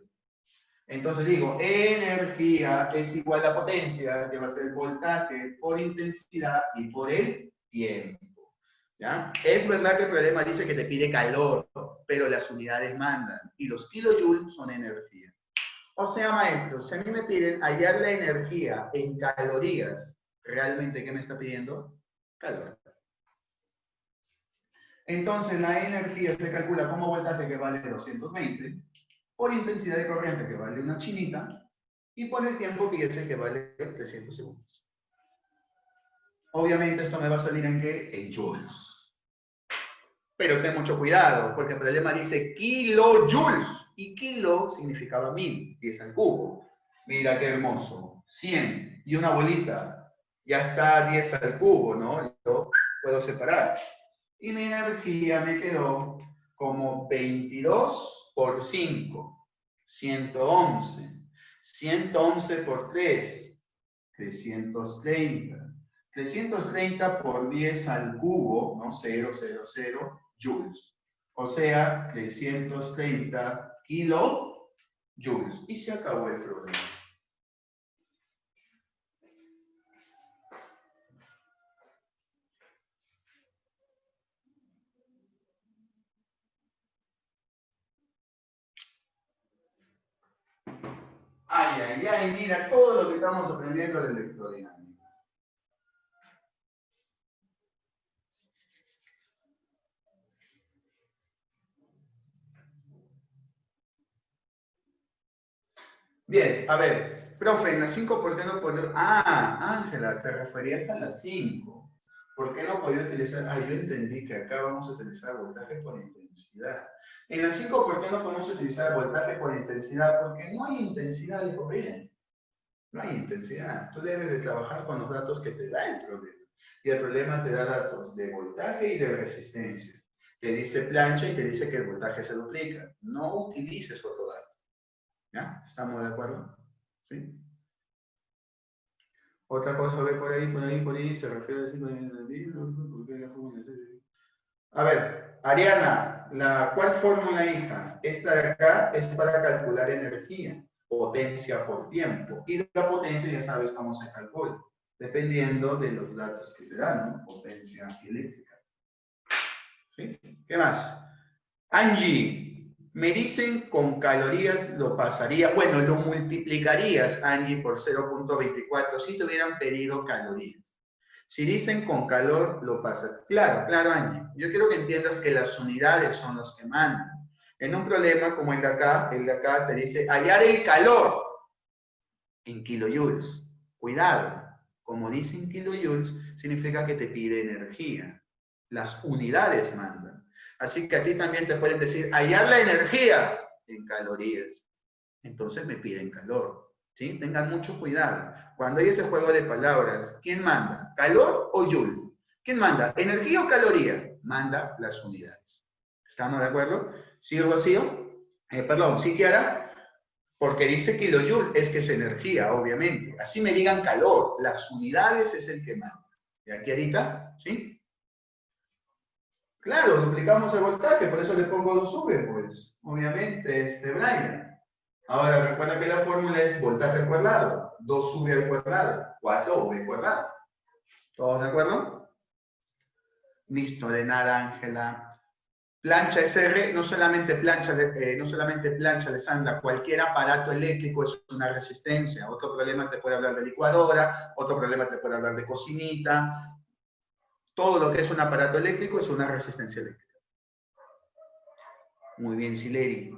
Entonces digo, energía es igual a potencia, que va a ser voltaje por intensidad y por el tiempo. ¿Ya? Es verdad que el problema dice que te pide calor, pero las unidades mandan y los kilojoules son energía. O sea, maestro, si a mí me piden hallar la energía en calorías, ¿realmente qué me está pidiendo? Calor. Entonces la energía se calcula como voltaje que vale 220, por intensidad de corriente que vale una chinita, y por el tiempo que ya sé que vale 300 segundos. Obviamente esto me va a salir en ¿qué? En joules. Pero ten mucho cuidado, porque el problema dice kilojoules, y kilo significaba 1000, 10 al cubo. Mira qué hermoso, 100, y una bolita, ya está 10 al cubo, ¿no? Lo puedo separar. Y mi energía me quedó como 22 por 5, 111. 111 por 3, 330. 330 por 10 al cubo, ¿no? 000 joules. O sea, 330 kilojoules. Y se acabó el problema. Ay, ay, ay, mira todo lo que estamos aprendiendo de electrodinámica. Bien, a ver, profe, en las 5, ¿por qué no podía? Ah, Ángela, te referías a las 5. ¿Por qué no podía utilizar? Ah, yo entendí que acá vamos a utilizar voltaje por intensidad. En las 5, ¿por qué no podemos utilizar voltaje por intensidad? Porque no hay intensidad de corriente. No hay intensidad. Tú debes de trabajar con los datos que te da el problema. Y el problema te da datos de voltaje y de resistencia. Te dice plancha y te dice que el voltaje se duplica. No utilices otro dato. ¿Ya? ¿Estamos de acuerdo? ¿Sí? Otra cosa, ve por ahí, se refiere a decir, a ver, Ariana, ¿cuál fórmula, hija? Esta de acá es para calcular energía, potencia por tiempo. Y la potencia ya sabes cómo se calcula, dependiendo de los datos que te dan, ¿no? Potencia eléctrica. ¿Sí? ¿Qué más? Angie, me dicen con calorías lo pasaría, bueno, lo multiplicarías, Angie, por 0.24 si te hubieran pedido calorías. Si dicen con calor, lo pasas. Claro, claro, Angie. Yo quiero que entiendas que las unidades son los que mandan. En un problema como el de acá te dice hallar el calor en kilojoules. Cuidado, como dicen kilojoules, significa que te pide energía. Las unidades mandan. Así que a ti también te pueden decir hallar la energía en calorías. Entonces me piden calor. ¿Sí? Tengan mucho cuidado. Cuando hay ese juego de palabras, ¿quién manda? ¿Calor o joule? ¿Quién manda? ¿Energía o caloría? Manda las unidades. ¿Estamos de acuerdo? ¿Sí, Rocío? Perdón, ¿sí, Kiara? Porque dice kilojoule, es que es energía, obviamente. Así me digan calor, las unidades es el que manda. ¿Ya, Kiarita? ¿Sí? Claro, duplicamos el voltaje, por eso le pongo 2V, pues. Obviamente, Brian. Ahora, recuerda que la fórmula es voltaje al cuadrado, 2V al cuadrado, 4V al cuadrado. ¿Todos de acuerdo? Listo, de nada, Ángela. Plancha SR, no solamente plancha, Alessandra, cualquier aparato eléctrico es una resistencia. Otro problema te puede hablar de licuadora, otro problema te puede hablar de cocinita. Todo lo que es un aparato eléctrico es una resistencia eléctrica. Muy bien, Sileri.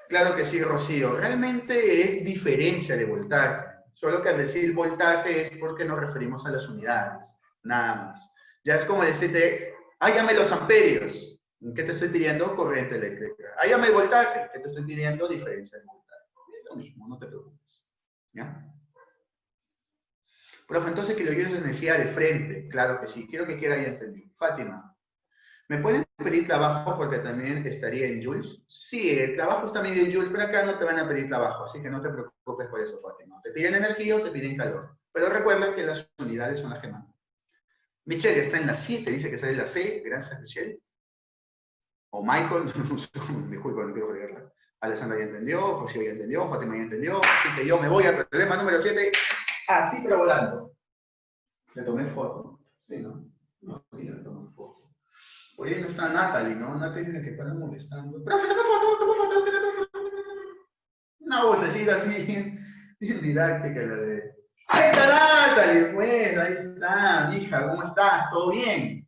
Claro que sí, Rocío. Realmente es diferencia de voltaje. Solo que al decir voltaje es porque nos referimos a las unidades. Nada más. Ya es como decirte, hállame los amperios. ¿Qué te estoy pidiendo? Corriente eléctrica. Hállame el voltaje. ¿Qué te estoy pidiendo? Diferencia de voltaje. Es lo mismo, no te preocupes. ¿Ya? Profe, entonces que lo lleves energía de frente. Claro que sí. Quiero que quiera ya entender. Fátima. ¿Me pueden pedir trabajo porque también estaría en joules? Sí, el trabajo está también en joules, pero acá no te van a pedir trabajo, así que no te preocupes por eso, Fátima. Te piden energía o te piden calor. Pero recuerda que las unidades son las que mandan. Michelle está en la 7, dice que sale la C. Gracias, Michelle. O Michael, disculpa, no quiero fregarla. Alessandra ya entendió, José ya entendió, Fátima ya entendió. Así que yo me voy al problema número 7, así pero volando. Le tomé foto. Sí, ¿no? No, le tomé foto. Oye, no está Natalie, ¿no? Natalie que para molestando. ¡Profe, toma foto! Una vocecita así, bien didáctica la de... ¡Ahí está Natalie! Pues, ahí está, hija, ¿cómo estás? ¿Todo bien?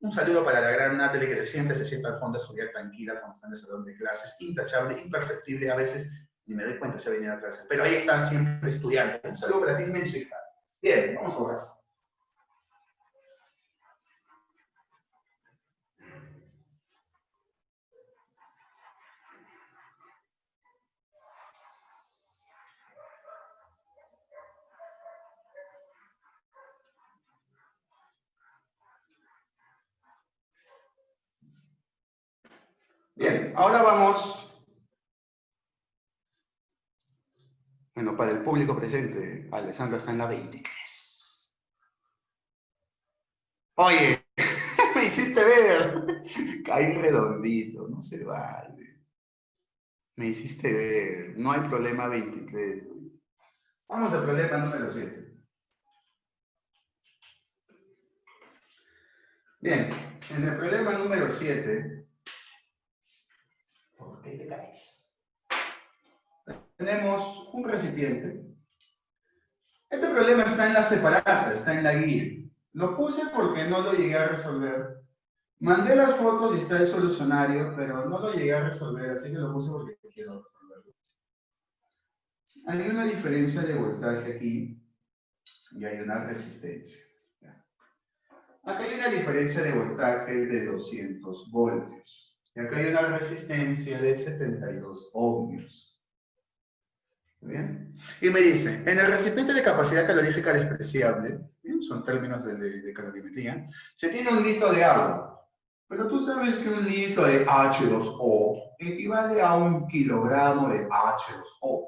Un saludo para la gran Natalie que se sienta al fondo a estudiar tranquila cuando está en el salón de clases, intachable, imperceptible, a veces ni me doy cuenta si ha venido a clases, pero ahí está siempre estudiando. Un saludo para ti, inmenso, hija. Bien, vamos a orar. Bien, ahora vamos. Bueno, para el público presente, Alessandra está en la 23. Oye, me hiciste ver. Caí redondito, no se vale. Me hiciste ver. No hay problema 23. Vamos al problema número 7. Bien, en el problema número 7, ¿por qué te caes? Tenemos un recipiente. Este problema está en la separata, está en la guía. Lo puse porque no lo llegué a resolver. Mandé las fotos y está el solucionario, pero no lo llegué a resolver, así que lo puse porque quiero resolverlo. Hay una diferencia de voltaje aquí y hay una resistencia. Acá hay una diferencia de voltaje de 200 voltios. Y acá hay una resistencia de 72 ohmios. ¿Muy bien? Y me dice, en el recipiente de capacidad calorífica despreciable, ¿bien? Son términos de calorimetría, se tiene un litro de agua. Pero tú sabes que un litro de H2O equivale a 1 kilogramo de H2O.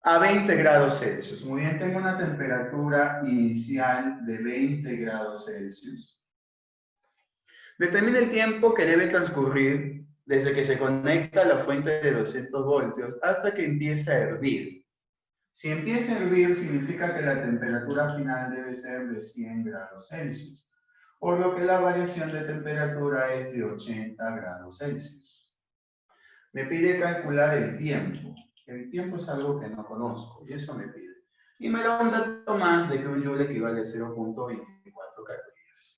A 20 grados Celsius. Muy bien, tengo una temperatura inicial de 20 grados Celsius. Determina el tiempo que debe transcurrir desde que se conecta la fuente de 200 voltios hasta que empiece a hervir. Si empieza a hervir, significa que la temperatura final debe ser de 100 grados Celsius, por lo que la variación de temperatura es de 80 grados Celsius. Me pide calcular el tiempo. El tiempo es algo que no conozco y eso me pide. Y me da un dato más de que un joule equivale a 0.24 calorías.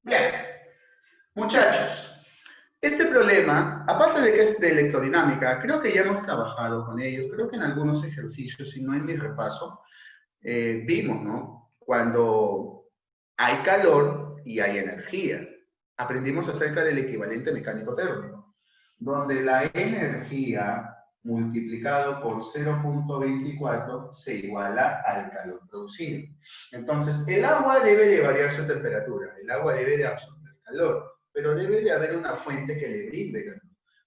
Bien, muchachos, este problema, aparte de que es de electrodinámica, creo que ya hemos trabajado con ello. Creo que en algunos ejercicios, si no en mi repaso, vimos, ¿no? Cuando hay calor y hay energía. Aprendimos acerca del equivalente mecánico térmico, donde la energía multiplicado por 0.24 se iguala al calor producido. Entonces, el agua debe de variar su temperatura, el agua debe de absorber calor, pero debe de haber una fuente que le brinde calor.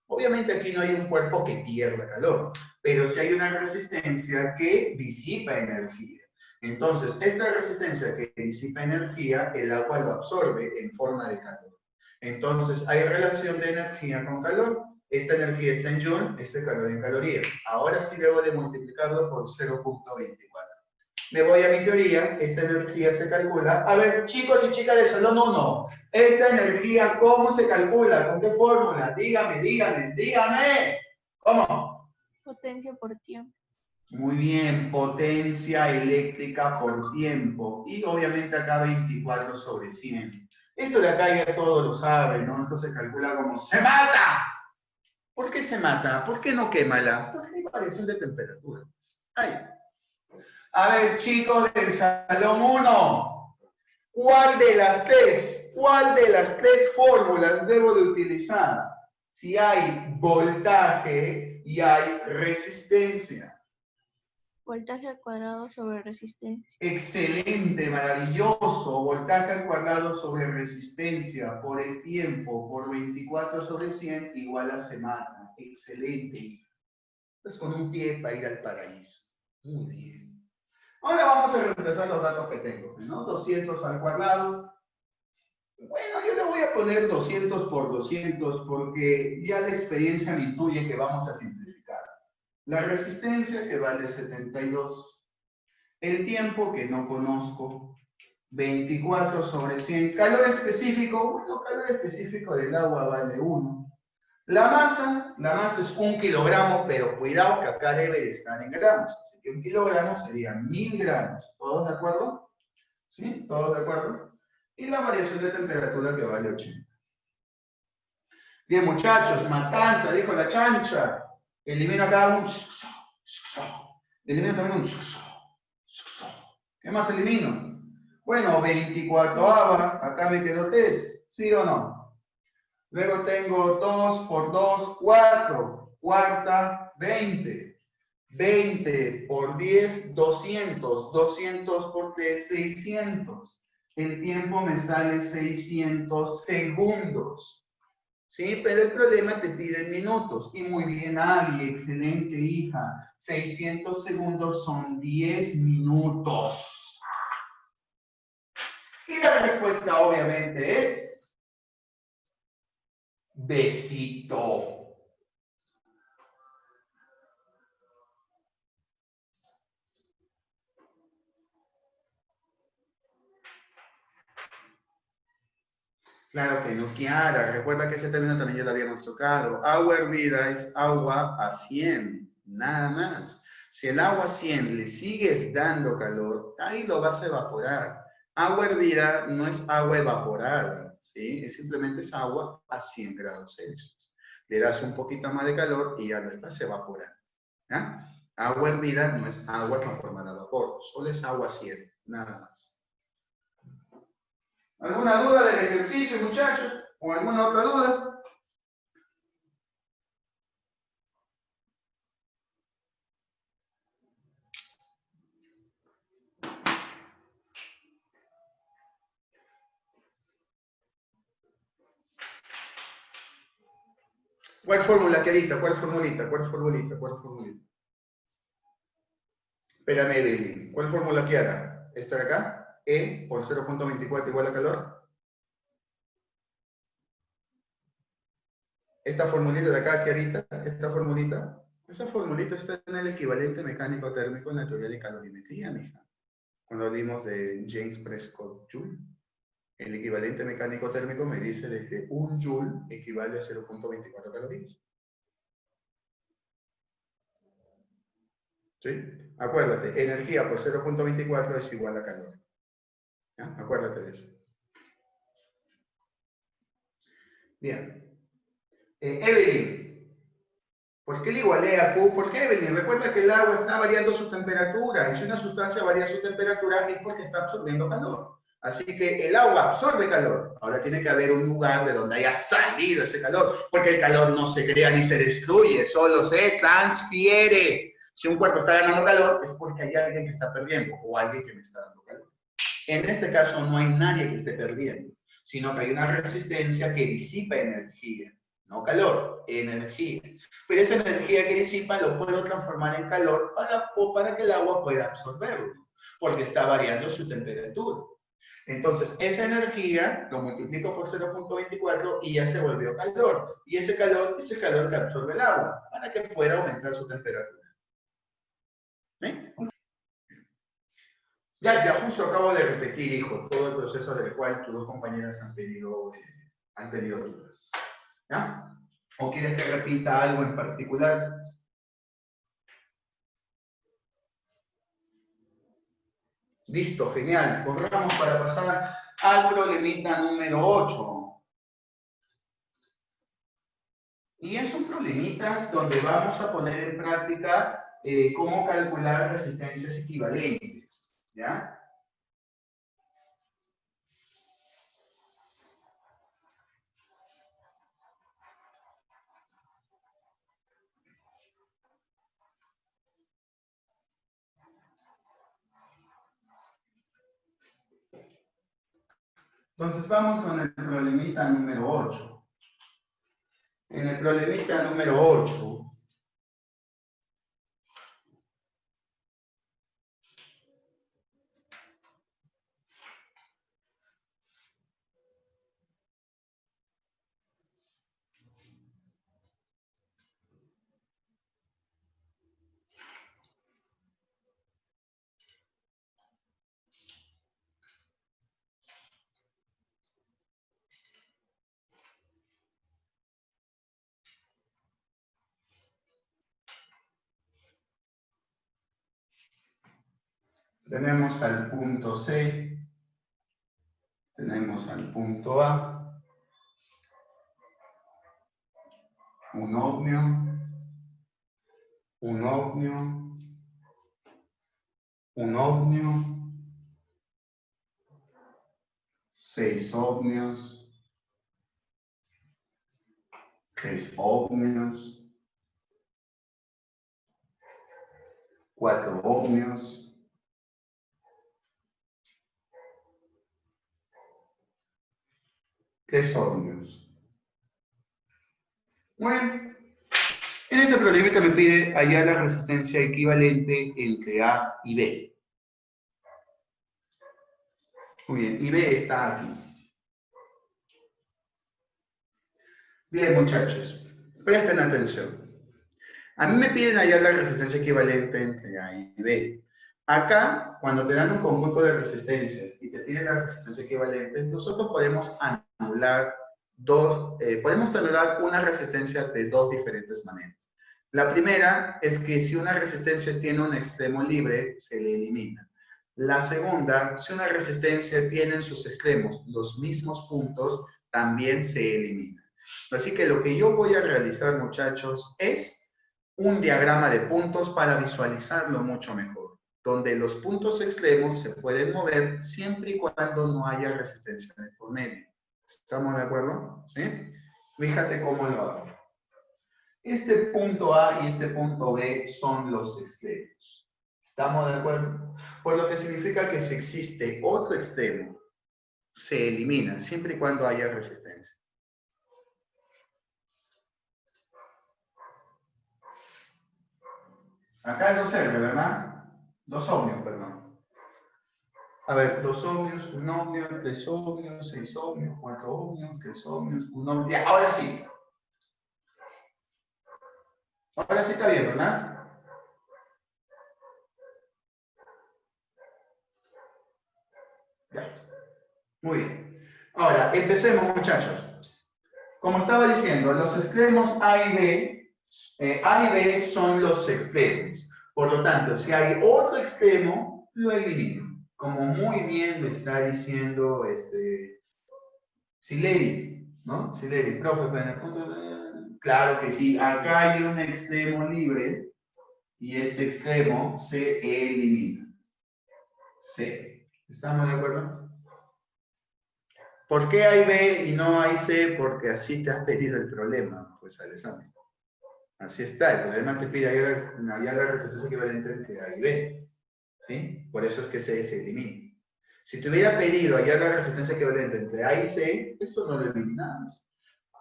Obviamente aquí no hay un cuerpo que pierda calor, pero sí hay una resistencia que disipa energía. Entonces, esta resistencia que disipa energía, el agua lo absorbe en forma de calor. Entonces, hay relación de energía con calor. Esta energía está en joule, este calor en calorías. Ahora sí debo de multiplicarlo por 0.24. Me voy a mi teoría, esta energía se calcula. A ver, chicos y chicas de Salón 1, esta energía, ¿cómo se calcula? ¿Con qué fórmula? Dígame, dígame, dígame. ¿Cómo? Potencia por tiempo. Muy bien, potencia eléctrica por tiempo. Y obviamente acá 24 sobre 100. Esto de acá ya todos lo saben, ¿no? Esto se calcula como ¡se mata! ¿Por qué se mata? ¿Por qué no quémala? Porque hay variación de temperatura. Ahí. A ver, chicos del Salón 1, cuál de las tres fórmulas debo de utilizar? Si hay voltaje y hay resistencia. Voltaje al cuadrado sobre resistencia. Excelente, maravilloso. Voltaje al cuadrado sobre resistencia por el tiempo, por 24 sobre 100 igual a se mata. Excelente. Pues con un pie para ir al paraíso. Muy bien. Ahora vamos a reemplazar los datos que tengo, ¿no? 200 al cuadrado. Bueno, yo le voy a poner 200 por 200 porque ya la experiencia me intuye que vamos a simplificar. La resistencia que vale 72. El tiempo que no conozco, 24 sobre 100. Calor específico, bueno, calor específico del agua vale 1. La masa es 1 kilogramo, pero cuidado que acá debe de estar en gramos. Así que 1 kilogramo sería 1000 gramos. ¿Todos de acuerdo? ¿Sí? ¿Todos de acuerdo? Y la variación de temperatura que vale 80. Bien, muchachos, matanza, dijo la chancha. Elimino acá un... Elimino también un... ¿Qué más elimino? Bueno, 24ava, acá me quedó 3, ¿sí o no? Luego tengo 2 por 2, 4, cuarta, 20. 20 por 10, 200. 200 por 3, 600. El tiempo me sale 600 segundos. ¿Sí? Pero el problema te pide minutos. Y muy bien, Abby, excelente hija. 600 segundos son 10 minutos. Y la respuesta obviamente es besito. Claro que no, Kiara. Recuerda que ese término también ya lo habíamos tocado. Agua hervida es agua a 100, nada más. Si el agua a 100 le sigues dando calor, ahí lo vas a evaporar. Agua hervida no es agua evaporada, ¿sí? Simplemente es agua a 100 grados Celsius. Le das un poquito más de calor y ya lo estás evaporando. ¿Ya? Agua hervida no es agua transformada a vapor, solo es agua 100, nada más. ¿Alguna duda del ejercicio, muchachos? ¿O alguna otra duda? ¿Cuál fórmula, querida? ¿Cuál formulita? ¿Cuál formulita? ¿Cuál formulita? Espérame, Evelyn. ¿Cuál fórmula quiera? ¿Esta de acá? E por 0.24 igual a calor. Esta formulita de acá, Kiarita, esta formulita, esa formulita está en el equivalente mecánico térmico en la teoría de calorimetría, mija. Cuando vimos de James Prescott Joule. El equivalente mecánico térmico me dice de que un joule equivale a 0.24 calorías. ¿Sí? Acuérdate, energía por 0.24 es igual a calor. ¿Ya? Acuérdate de eso. Bien. Evelyn, ¿por qué le igualé a Q? ¿Por qué, Evelyn? Recuerda que el agua está variando su temperatura. Y si una sustancia varía su temperatura es porque está absorbiendo calor. Así que el agua absorbe calor. Ahora tiene que haber un lugar de donde haya salido ese calor, porque el calor no se crea ni se destruye, solo se transfiere. Si un cuerpo está ganando calor, es porque hay alguien que está perdiendo o alguien que me está dando calor. En este caso no hay nadie que esté perdiendo, sino que hay una resistencia que disipa energía. No calor, energía. Pero esa energía que disipa lo puedo transformar en calor para que el agua pueda absorberlo, porque está variando su temperatura. Entonces, esa energía lo multiplico por 0.24 y ya se volvió calor. Y ese calor es el calor que absorbe el agua para que pueda aumentar su temperatura. ¿Eh? Ya justo acabo de repetir, hijo, todo el proceso del cual tus dos compañeras han tenido dudas. ¿Ya? ¿O quieres que repita algo en particular? Listo, genial. Corramos para pasar al problemita número 8. Y es un problemita donde vamos a poner en práctica cómo calcular resistencias equivalentes. ¿Ya? Entonces vamos con el problemita número 8. En el problemita número 8, tenemos al punto C, tenemos al punto A, un ohmio, un ohmio, un ohmio, 6 ohmios, 3 ohmios, 4 ohmios, 3 ohmios. Bueno, en este problemita me pide hallar la resistencia equivalente entre A y B. Muy bien, y B está aquí. Bien, muchachos, presten atención. A mí me piden hallar la resistencia equivalente entre A y B. Acá, cuando te dan un conjunto de resistencias y te piden la resistencia equivalente, nosotros podemos anular una resistencia de dos diferentes maneras. La primera es que si una resistencia tiene un extremo libre, se le elimina. La segunda, si una resistencia tiene en sus extremos los mismos puntos, también se elimina. Así que lo que yo voy a realizar, muchachos, es un diagrama de puntos para visualizarlo mucho mejor, donde los puntos extremos se pueden mover siempre y cuando no haya resistencia de por medio. ¿Estamos de acuerdo? ¿Sí? Fíjate cómo lo hago. Este punto A y este punto B son los extremos. ¿Estamos de acuerdo? Por lo que significa que si existe otro extremo, se elimina siempre y cuando haya resistencia. Acá es 2 R, ¿verdad? 2 ohmios, perdón. A ver, 2 ohmios, 1 ohmio, 3 ohmios, 6 ohmios, 4 ohmios, 3 ohmios, 1 ohmio. Ya, ahora sí. Ahora sí está bien, ¿verdad? Ya. Muy bien. Ahora, empecemos, muchachos. Como estaba diciendo, los extremos A y B son los extremos. Por lo tanto, si hay otro extremo, lo elimino. Como muy bien lo está diciendo Sileri, ¿no? Sileri, profe, pero en el punto de... Claro que sí, acá hay un extremo libre y este extremo se elimina. C. ¿Estamos de acuerdo? ¿Por qué hay B y no hay C? Porque así te has pedido el problema, pues al examen. Así está, el problema te pide hallar la resistencia equivalente entre A y B. ¿Sí? Por eso es que C se elimina. Si te hubiera pedido hallar la resistencia equivalente entre A y C, esto no lo eliminamos.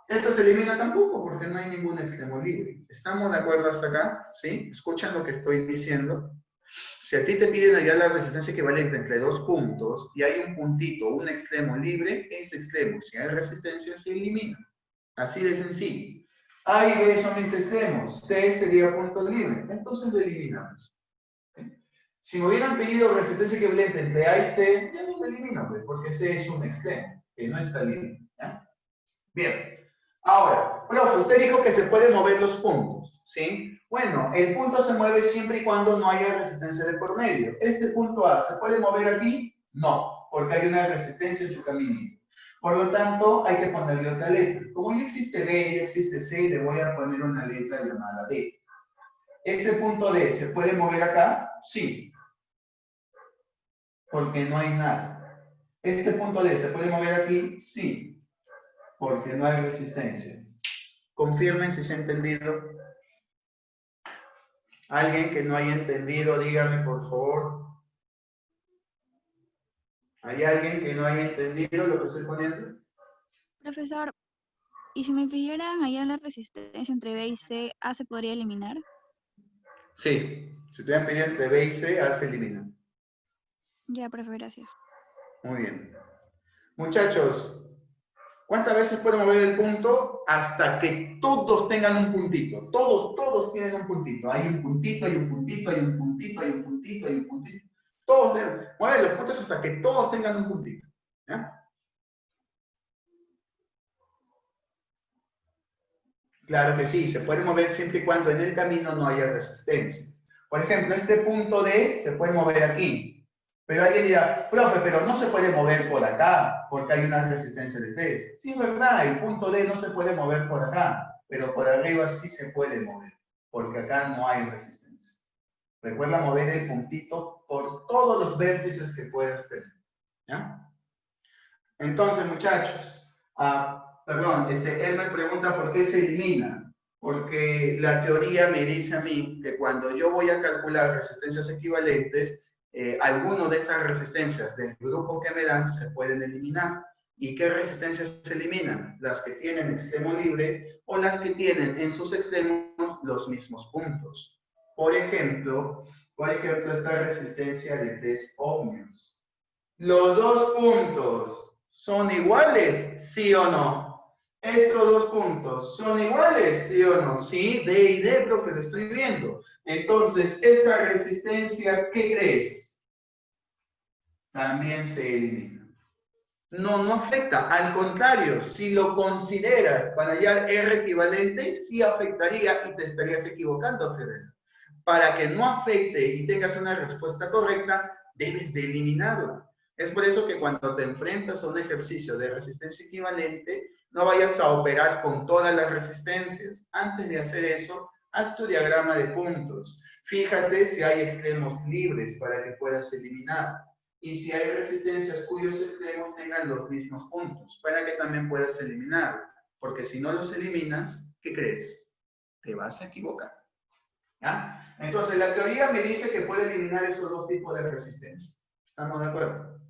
Esto se elimina tampoco porque no hay ningún extremo libre. ¿Estamos de acuerdo hasta acá? ¿Sí? ¿Escuchan lo que estoy diciendo? Si a ti te piden hallar la resistencia equivalente entre dos puntos y hay un puntito, un extremo libre, ese extremo, si hay resistencia, se elimina. Así de sencillo. A y B son mis extremos, C sería punto libre, entonces lo eliminamos. Si me hubieran pedido resistencia equivalente entre A y C, ya no lo elimino, porque C es un extremo, que no está libre. ¿Ya? Bien. Ahora, profe, usted dijo que se pueden mover los puntos, ¿sí? Bueno, el punto se mueve siempre y cuando no haya resistencia de por medio. ¿Este punto A se puede mover aquí? No, porque hay una resistencia en su camino. Por lo tanto, hay que ponerle otra letra. Como ya existe B, ya existe C, le voy a poner una letra llamada D. ¿Ese punto D se puede mover acá? Sí, porque no hay nada. ¿Este punto D se puede mover aquí? Sí, porque no hay resistencia. Confirmen si se ha entendido. ¿Alguien que no haya entendido, dígame por favor? ¿Hay alguien que no haya entendido lo que estoy poniendo? Profesor, ¿y si me pidieran hallar la resistencia entre B y C, A se podría eliminar? Sí, si te han pedido entre B y C, A se elimina. Ya, profe, gracias. Muy bien. Muchachos, ¿cuántas veces pueden mover el punto? Hasta que todos tengan un puntito. Todos tienen un puntito. Hay un puntito, hay un puntito, hay un puntito, hay un puntito, hay un puntito. Todos deben mover los puntos hasta que todos tengan un puntito. ¿Ya? Claro que sí, se puede mover siempre y cuando en el camino no haya resistencia. Por ejemplo, este punto D se puede mover aquí. Pero alguien dirá, profe, pero no se puede mover por acá, porque hay una resistencia de 3. Sí, verdad, el punto D no se puede mover por acá, pero por arriba sí se puede mover, porque acá no hay resistencia. Recuerda mover el puntito por todos los vértices que puedas tener. ¿Ya? Entonces, muchachos, perdón, él me pregunta por qué se elimina. Porque la teoría me dice a mí que cuando yo voy a calcular resistencias equivalentes, alguno de esas resistencias del grupo que me dan se pueden eliminar. ¿Y qué resistencias se eliminan? Las que tienen extremo libre o las que tienen en sus extremos los mismos puntos. Por ejemplo, esta resistencia de 3 ohmios. Los dos puntos son iguales, ¿sí o no? Estos dos puntos son iguales, ¿sí o no? Sí, D y D, profe, lo estoy viendo. Entonces, esta resistencia, ¿qué crees? También se elimina. No afecta, al contrario, si lo consideras para hallar R equivalente, sí afectaría y te estarías equivocando, Fidel. Para que no afecte y tengas una respuesta correcta, debes de eliminarla. Es por eso que cuando te enfrentas a un ejercicio de resistencia equivalente, no vayas a operar con todas las resistencias. Antes de hacer eso, Haz tu diagrama de puntos. Fíjate si hay extremos libres para que puedas eliminar. Y si hay resistencias cuyos extremos tengan los mismos puntos, para que también puedas eliminar. Porque si no los eliminas, ¿qué crees? Te vas a equivocar. ¿Ya? Entonces, la teoría me dice que puede eliminar esos dos tipos de resistencia. ¿Estamos de acuerdo?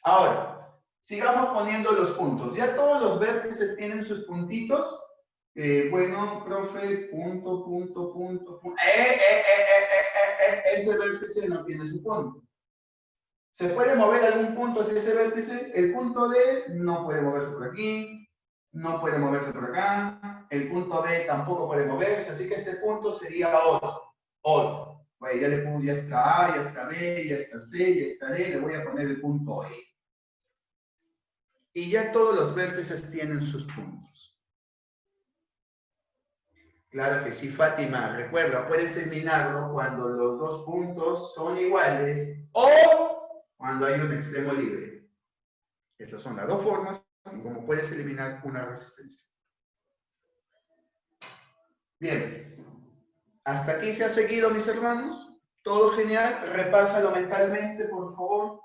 Ahora, sigamos poniendo los puntos. Ya todos los vértices tienen sus puntitos. Bueno, profe, punto, punto, punto, punto. Ese vértice no tiene su punto. ¿Se puede mover algún punto hacia ese vértice? El punto D no puede moverse por aquí, no puede moverse por acá, el punto B tampoco puede moverse, así que este punto sería otro. Bueno, ya le pongo, ya está A, ya está B, ya está C, ya está D, le voy a poner el punto E. Y ya todos los vértices tienen sus puntos. Claro que sí, Fátima, recuerda, puedes eliminarlo cuando los dos puntos son iguales o cuando hay un extremo libre. Esas son las dos formas en cómo puedes eliminar una resistencia. Bien, hasta aquí se ha seguido, mis hermanos. Todo genial, repásalo mentalmente, por favor.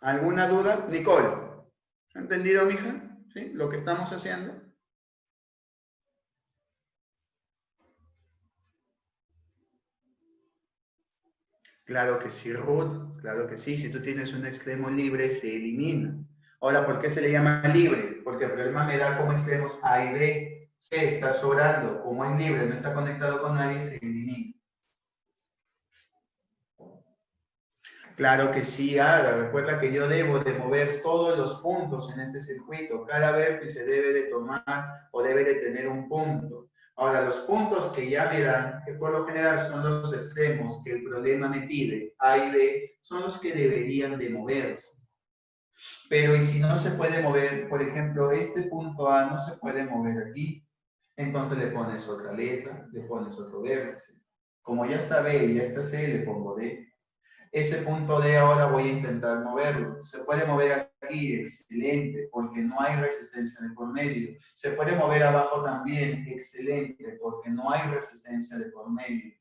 ¿Alguna duda? Nicole, ¿ha entendido, mija? ¿Sí? Lo que estamos haciendo. Claro que sí, Ruth, claro que sí. Si tú tienes un extremo libre, se elimina. Ahora, ¿por qué se le llama libre? Porque el problema me da como extremos A y B. C está sobrando. Como es libre, no está conectado con nadie, se elimina. Claro que sí, Ada. Recuerda que yo debo de mover todos los puntos en este circuito. Cada vértice debe de tomar o debe de tener un punto. Ahora, los puntos que ya me dan, que por lo general son los extremos que el problema me pide, A y B, son los que deberían de moverse. Pero, ¿y si no se puede mover? Por ejemplo, este punto A no se puede mover aquí. Entonces le pones otra letra, le pones otro vértice. Como ya está B y ya está C, le pongo D. Ese punto D ahora voy a intentar moverlo. Se puede mover aquí, excelente, porque no hay resistencia de por medio. Se puede mover abajo también, excelente, porque no hay resistencia de por medio.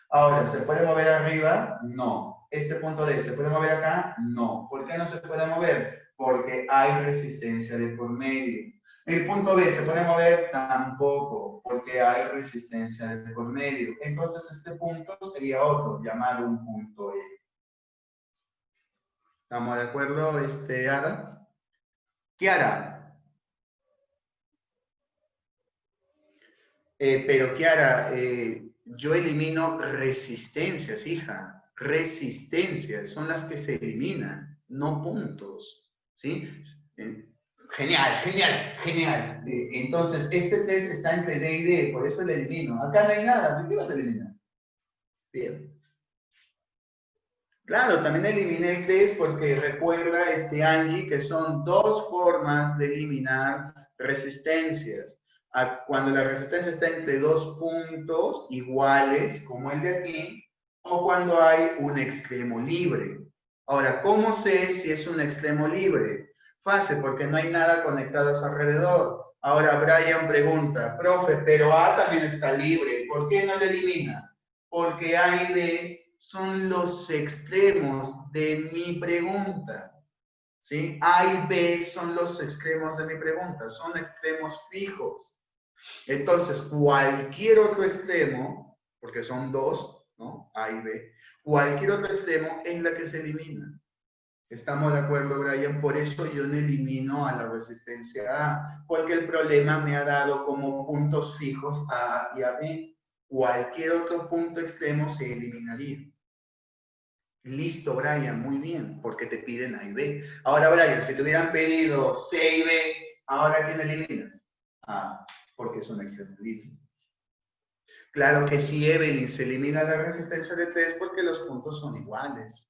Ahora, ¿se puede mover arriba? No. ¿Este punto D se puede mover acá? No. ¿Por qué no se puede mover? Porque hay resistencia de por medio. El punto B se puede mover tampoco, porque hay resistencia de por medio. Entonces, este punto sería otro, llamado un punto E. ¿Estamos de acuerdo, Ada? Kiara. Pero Kiara, yo elimino resistencias, hija. Resistencias son las que se eliminan, no puntos. ¿Sí? Genial, genial, genial. Entonces, este test está entre D y D, por eso lo elimino. Acá no hay nada, ¿por qué vas a eliminar? Bien. Claro, también eliminé el test porque recuerda, Angie, que son dos formas de eliminar resistencias. Cuando la resistencia está entre dos puntos iguales, como el de aquí, o cuando hay un extremo libre. Ahora, ¿cómo sé si es un extremo libre? Fácil, porque no hay nada conectado a su alrededor. Ahora Brian pregunta, profe, pero A también está libre, ¿por qué no lo elimina? Porque A y B son los extremos de mi pregunta. ¿Sí? A y B son los extremos de mi pregunta, son extremos fijos. Entonces, cualquier otro extremo, porque son dos, ¿no? A y B, cualquier otro extremo es la que se elimina. ¿Estamos de acuerdo, Brian? Por eso yo no elimino a la resistencia A, porque el problema me ha dado como puntos fijos a A y a B. Cualquier otro punto extremo se eliminaría. Listo, Brian, muy bien, porque te piden A y B. Ahora, Brian, si te hubieran pedido C y B, ¿ahora quién eliminas? A, porque es un extremo libre. Claro que sí, Evelyn, se elimina la resistencia de 3 porque los puntos son iguales.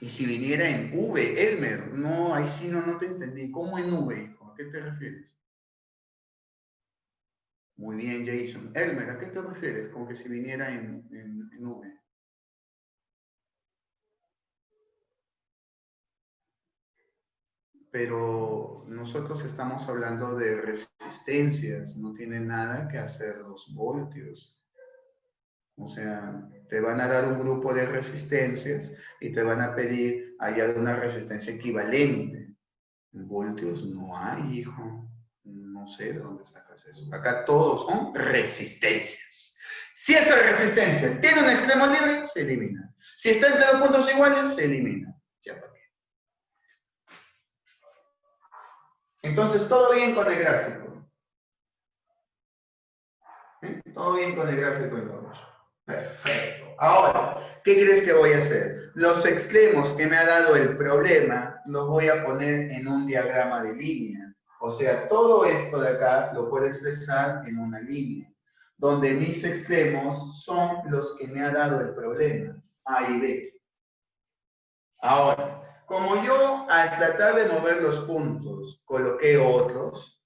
Y si viniera en V, Elmer, no, ahí sí no te entendí. ¿Cómo en V, hijo? ¿A qué te refieres? Muy bien, Jason. Elmer, ¿a qué te refieres? Como que si viniera en V. Pero nosotros estamos hablando de resistencias, no tiene nada que hacer los voltios. O sea, te van a dar un grupo de resistencias y te van a pedir hallar una resistencia equivalente. Voltios no hay, hijo. No sé de dónde sacas eso. Acá todos son resistencias. Si esa resistencia tiene un extremo libre, se elimina. Si está entre dos puntos iguales, se elimina. Ya para qué. Entonces, todo bien con el gráfico. ¿Eh? Todo bien con el gráfico entonces. Perfecto. Ahora, ¿qué crees que voy a hacer? Los extremos que me ha dado el problema los voy a poner en un diagrama de línea. O sea, todo esto de acá lo puedo expresar en una línea, donde mis extremos son los que me ha dado el problema, A y B. Ahora, como yo al tratar de mover los puntos coloqué otros,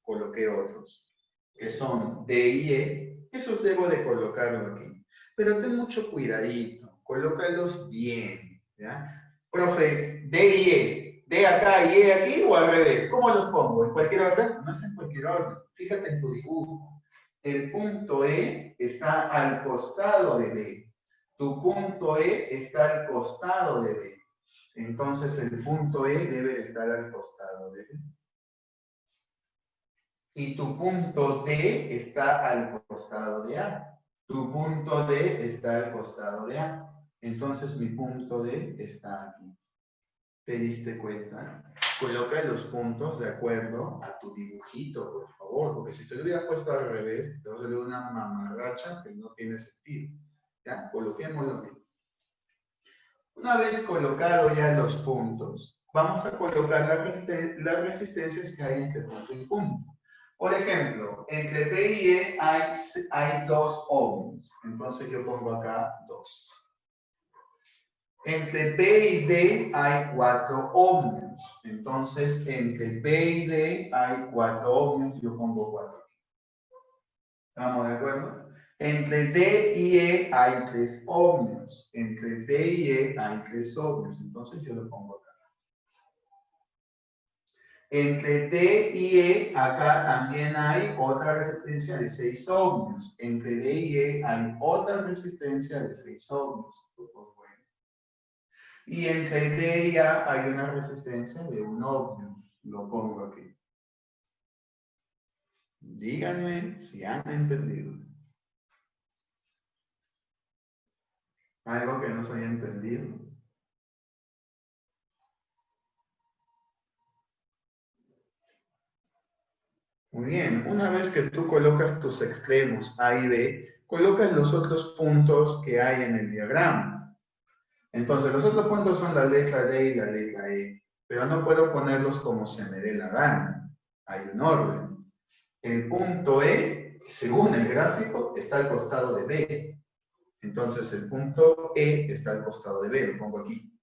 que son D y E, esos debo de colocarlo aquí. Pero ten mucho cuidadito, colócalos bien, ¿ya? Profe, D y E, D acá y E aquí o al revés, ¿cómo los pongo? ¿En cualquier orden? No es en cualquier orden, fíjate en tu dibujo. El punto E está al costado de B, tu punto E está al costado de B. Entonces el punto E debe estar al costado de B. Y tu punto D está al costado de A. Tu punto D está al costado de A. Entonces mi punto D está aquí. ¿Te diste cuenta? Coloca los puntos de acuerdo a tu dibujito, por favor, porque si te lo hubiera puesto al revés, te va a salir una mamarracha que no tiene sentido. ¿Ya? Coloquémoslo bien. Una vez colocados ya los puntos, vamos a colocar las resistencias que hay entre punto y punto. Por ejemplo, entre P y E hay 2 ohms. Entonces yo pongo acá 2. Entre P y D hay 4 ohms. Entonces, entre P y D hay 4 ohms. Yo pongo 4 aquí. ¿Estamos de acuerdo? Entre D y E hay 3 ohms. Entre D y E hay 3 ohms. Entonces yo lo pongo acá. Entre D y E, acá también hay otra resistencia de 6 ohms. Entre D y E hay otra resistencia de 6 ohms. Y entre D y A hay una resistencia de 1 ohm. Lo pongo aquí. Díganme si han entendido. Algo que no se haya entendido. Muy bien, una vez que tú colocas tus extremos A y B, colocas los otros puntos que hay en el diagrama. Entonces, los otros puntos son la letra D y la letra E, pero no puedo ponerlos como se me dé la gana. Hay un orden. El punto E, según el gráfico, está al costado de B. Entonces, el punto E está al costado de B, lo pongo aquí.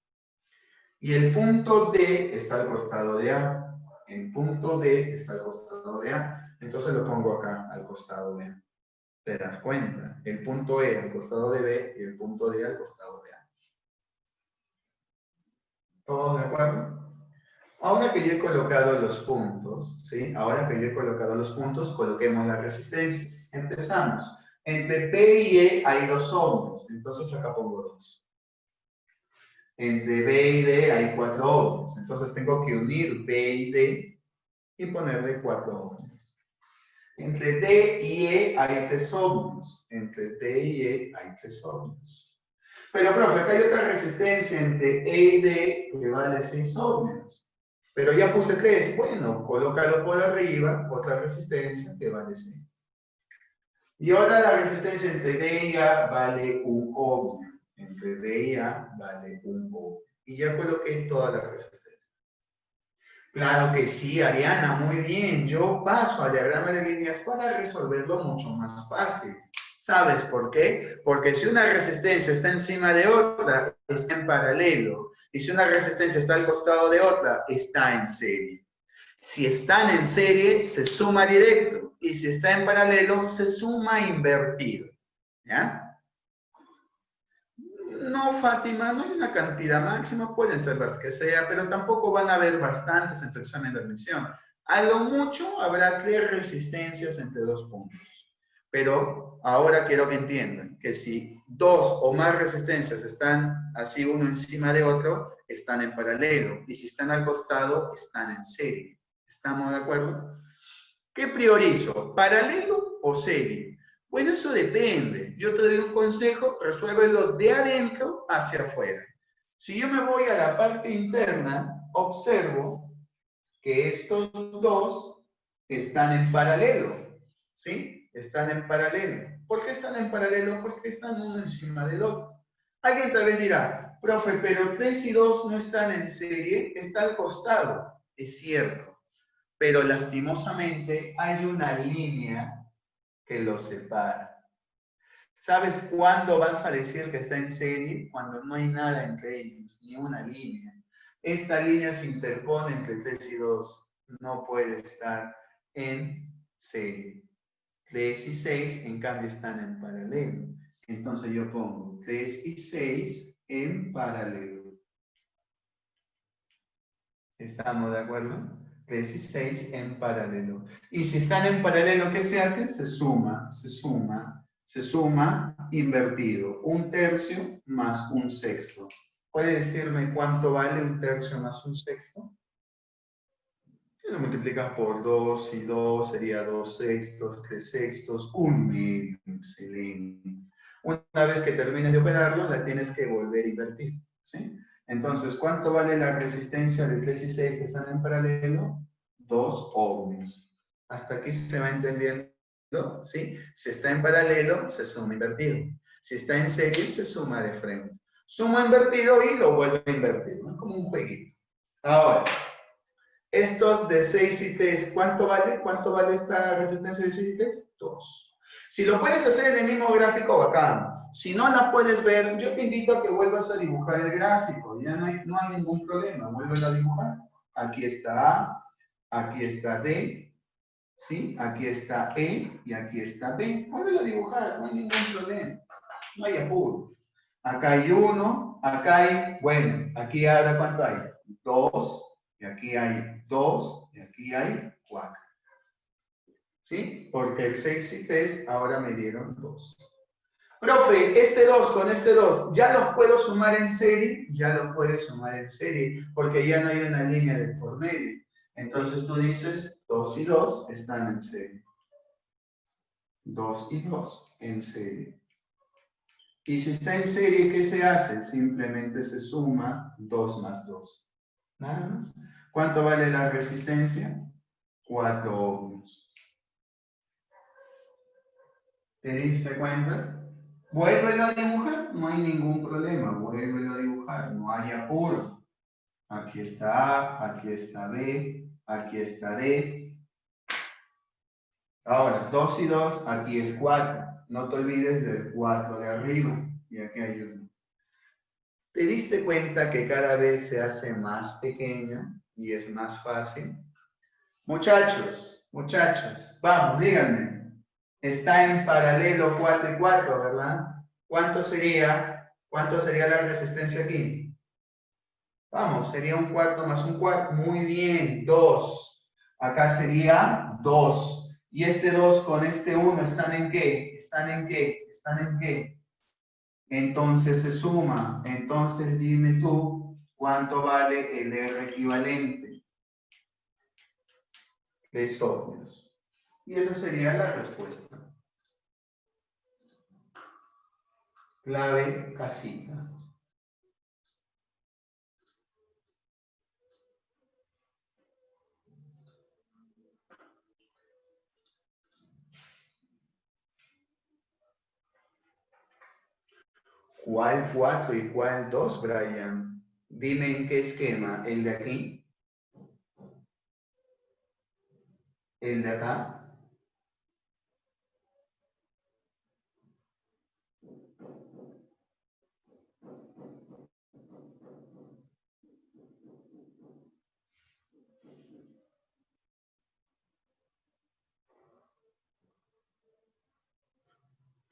Y el punto D está al costado de A. El punto D está al costado de A. Entonces lo pongo acá, al costado de A. ¿Te das cuenta? El punto E al costado de B y el punto D al costado de A. ¿Todos de acuerdo? Ahora que yo he colocado los puntos, ¿sí? Ahora que yo he colocado los puntos, coloquemos las resistencias. Empezamos. Entre P y E hay 2 ohms. Entonces acá pongo 2. Entre B y D hay 4 ohms. Entonces tengo que unir B y D y ponerle 4 ohms. Entre D y E hay 3 ohms. Entre D y E hay 3 ohms. Pero, profe, acá hay otra resistencia entre E y D que vale 6 ohms. Pero ya puse 3. Bueno, colócalo por arriba, otra resistencia que vale 6. Y ahora la resistencia entre D y A vale 1 ohm. Entre D y A vale 1 ohm. Y ya coloqué todas las resistencias. Claro que sí, Ariana, muy bien. Yo paso al diagrama de líneas para resolverlo mucho más fácil. ¿Sabes por qué? Porque si una resistencia está encima de otra, está en paralelo. Y si una resistencia está al costado de otra, está en serie. Si están en serie, se suma directo. Y si está en paralelo, se suma invertido. ¿Ya? No, Fátima, no hay una cantidad máxima, pueden ser las que sea, pero tampoco van a haber bastantes en tu examen de admisión. A lo mucho habrá 3 resistencias entre 2 puntos. Pero ahora quiero que entiendan que si 2 o más resistencias están así uno encima de otro, están en paralelo. Y si están al costado, están en serie. ¿Estamos de acuerdo? ¿Qué priorizo? ¿Paralelo o serie? Bueno, eso depende. Yo te doy un consejo, resuélvelo de adentro hacia afuera. Si yo me voy a la parte interna, observo que estos dos están en paralelo. ¿Sí? Están en paralelo. ¿Por qué están en paralelo? Porque están uno encima del otro. Alguien tal vez dirá, profe, pero 3 y 2 no están en serie, está al costado. Es cierto. Pero lastimosamente hay una línea que los separa. ¿Sabes cuándo vas a decir que está en serie? Cuando no hay nada entre ellos, ni una línea. Esta línea se interpone entre 3 y 2. No puede estar en serie. 3 y 6, en cambio, están en paralelo. Entonces yo pongo 3 y 6 en paralelo. ¿Estamos de acuerdo? 3 y 6 en paralelo. Y si están en paralelo, ¿qué se hace? Se suma, se suma, se suma invertido. 1/3 más 1/6. ¿Puede decirme cuánto vale 1/3 más 1/6? Si lo multiplicas por 2 y 2 sería 2/6, 3/6, 1/2. Excelente. Una vez que termines de operarlo, la tienes que volver a invertir. ¿Sí? Entonces, ¿cuánto vale la resistencia de 3 y 6 que están en paralelo? 2 ohms. ¿Hasta aquí se va entendiendo? ¿Sí? Si está en paralelo, se suma invertido. Si está en serie, se suma de frente. Suma invertido y lo vuelve a invertir, ¿no? Como un jueguito. Ahora, estos de 6 y 3, ¿cuánto vale? ¿Cuánto vale esta resistencia de 6 y 3? 2. Si lo puedes hacer en el mismo gráfico, bacán. Si no la puedes ver, yo te invito a que vuelvas a dibujar el gráfico. Ya no hay ningún problema. Vuelve a dibujar. Aquí está A, aquí está D, ¿sí? Aquí está E y aquí está B. Vuelve a dibujar, no hay ningún problema. No hay apuro. Acá hay 1, acá hay, bueno, aquí ahora ¿cuánto hay? 2, y aquí hay 2, y aquí hay 4. ¿Sí? Porque el 6 y 3 ahora me dieron 2. Profe, este 2 con este 2, ¿ya los puedo sumar en serie? Ya los puedes sumar en serie, porque ya no hay una línea de por medio. Entonces tú dices, 2 y 2 están en serie. 2 y 2 en serie. Y si está en serie, ¿qué se hace? Simplemente se suma 2 más 2. Nada más. ¿Cuánto vale la resistencia? 4 ohms. ¿Te diste cuenta? Vuélvelo a dibujar, no hay ningún problema. Vuélvelo a dibujar, no hay apuro. Aquí está A, aquí está B, aquí está D. Ahora, 2 y 2, aquí es 4. No te olvides del 4 de arriba. Y aquí hay 1. ¿Te diste cuenta que cada vez se hace más pequeño y es más fácil? Muchachos, vamos, díganme. Está en paralelo 4 y 4, ¿verdad? ¿Cuánto sería la resistencia aquí? Vamos, sería 1/4 más 1/4. Muy bien, 2. Acá sería 2. ¿Y este 2 con este 1 están en qué? ¿Están en qué? ¿Están en qué? Entonces se suma. Entonces dime tú, ¿cuánto vale el R equivalente? 3 ohmios. Y esa sería la respuesta. Clave casita. ¿Cuál 4 y cuál 2, Brian? Dime en qué esquema. ¿El de aquí? ¿El de acá?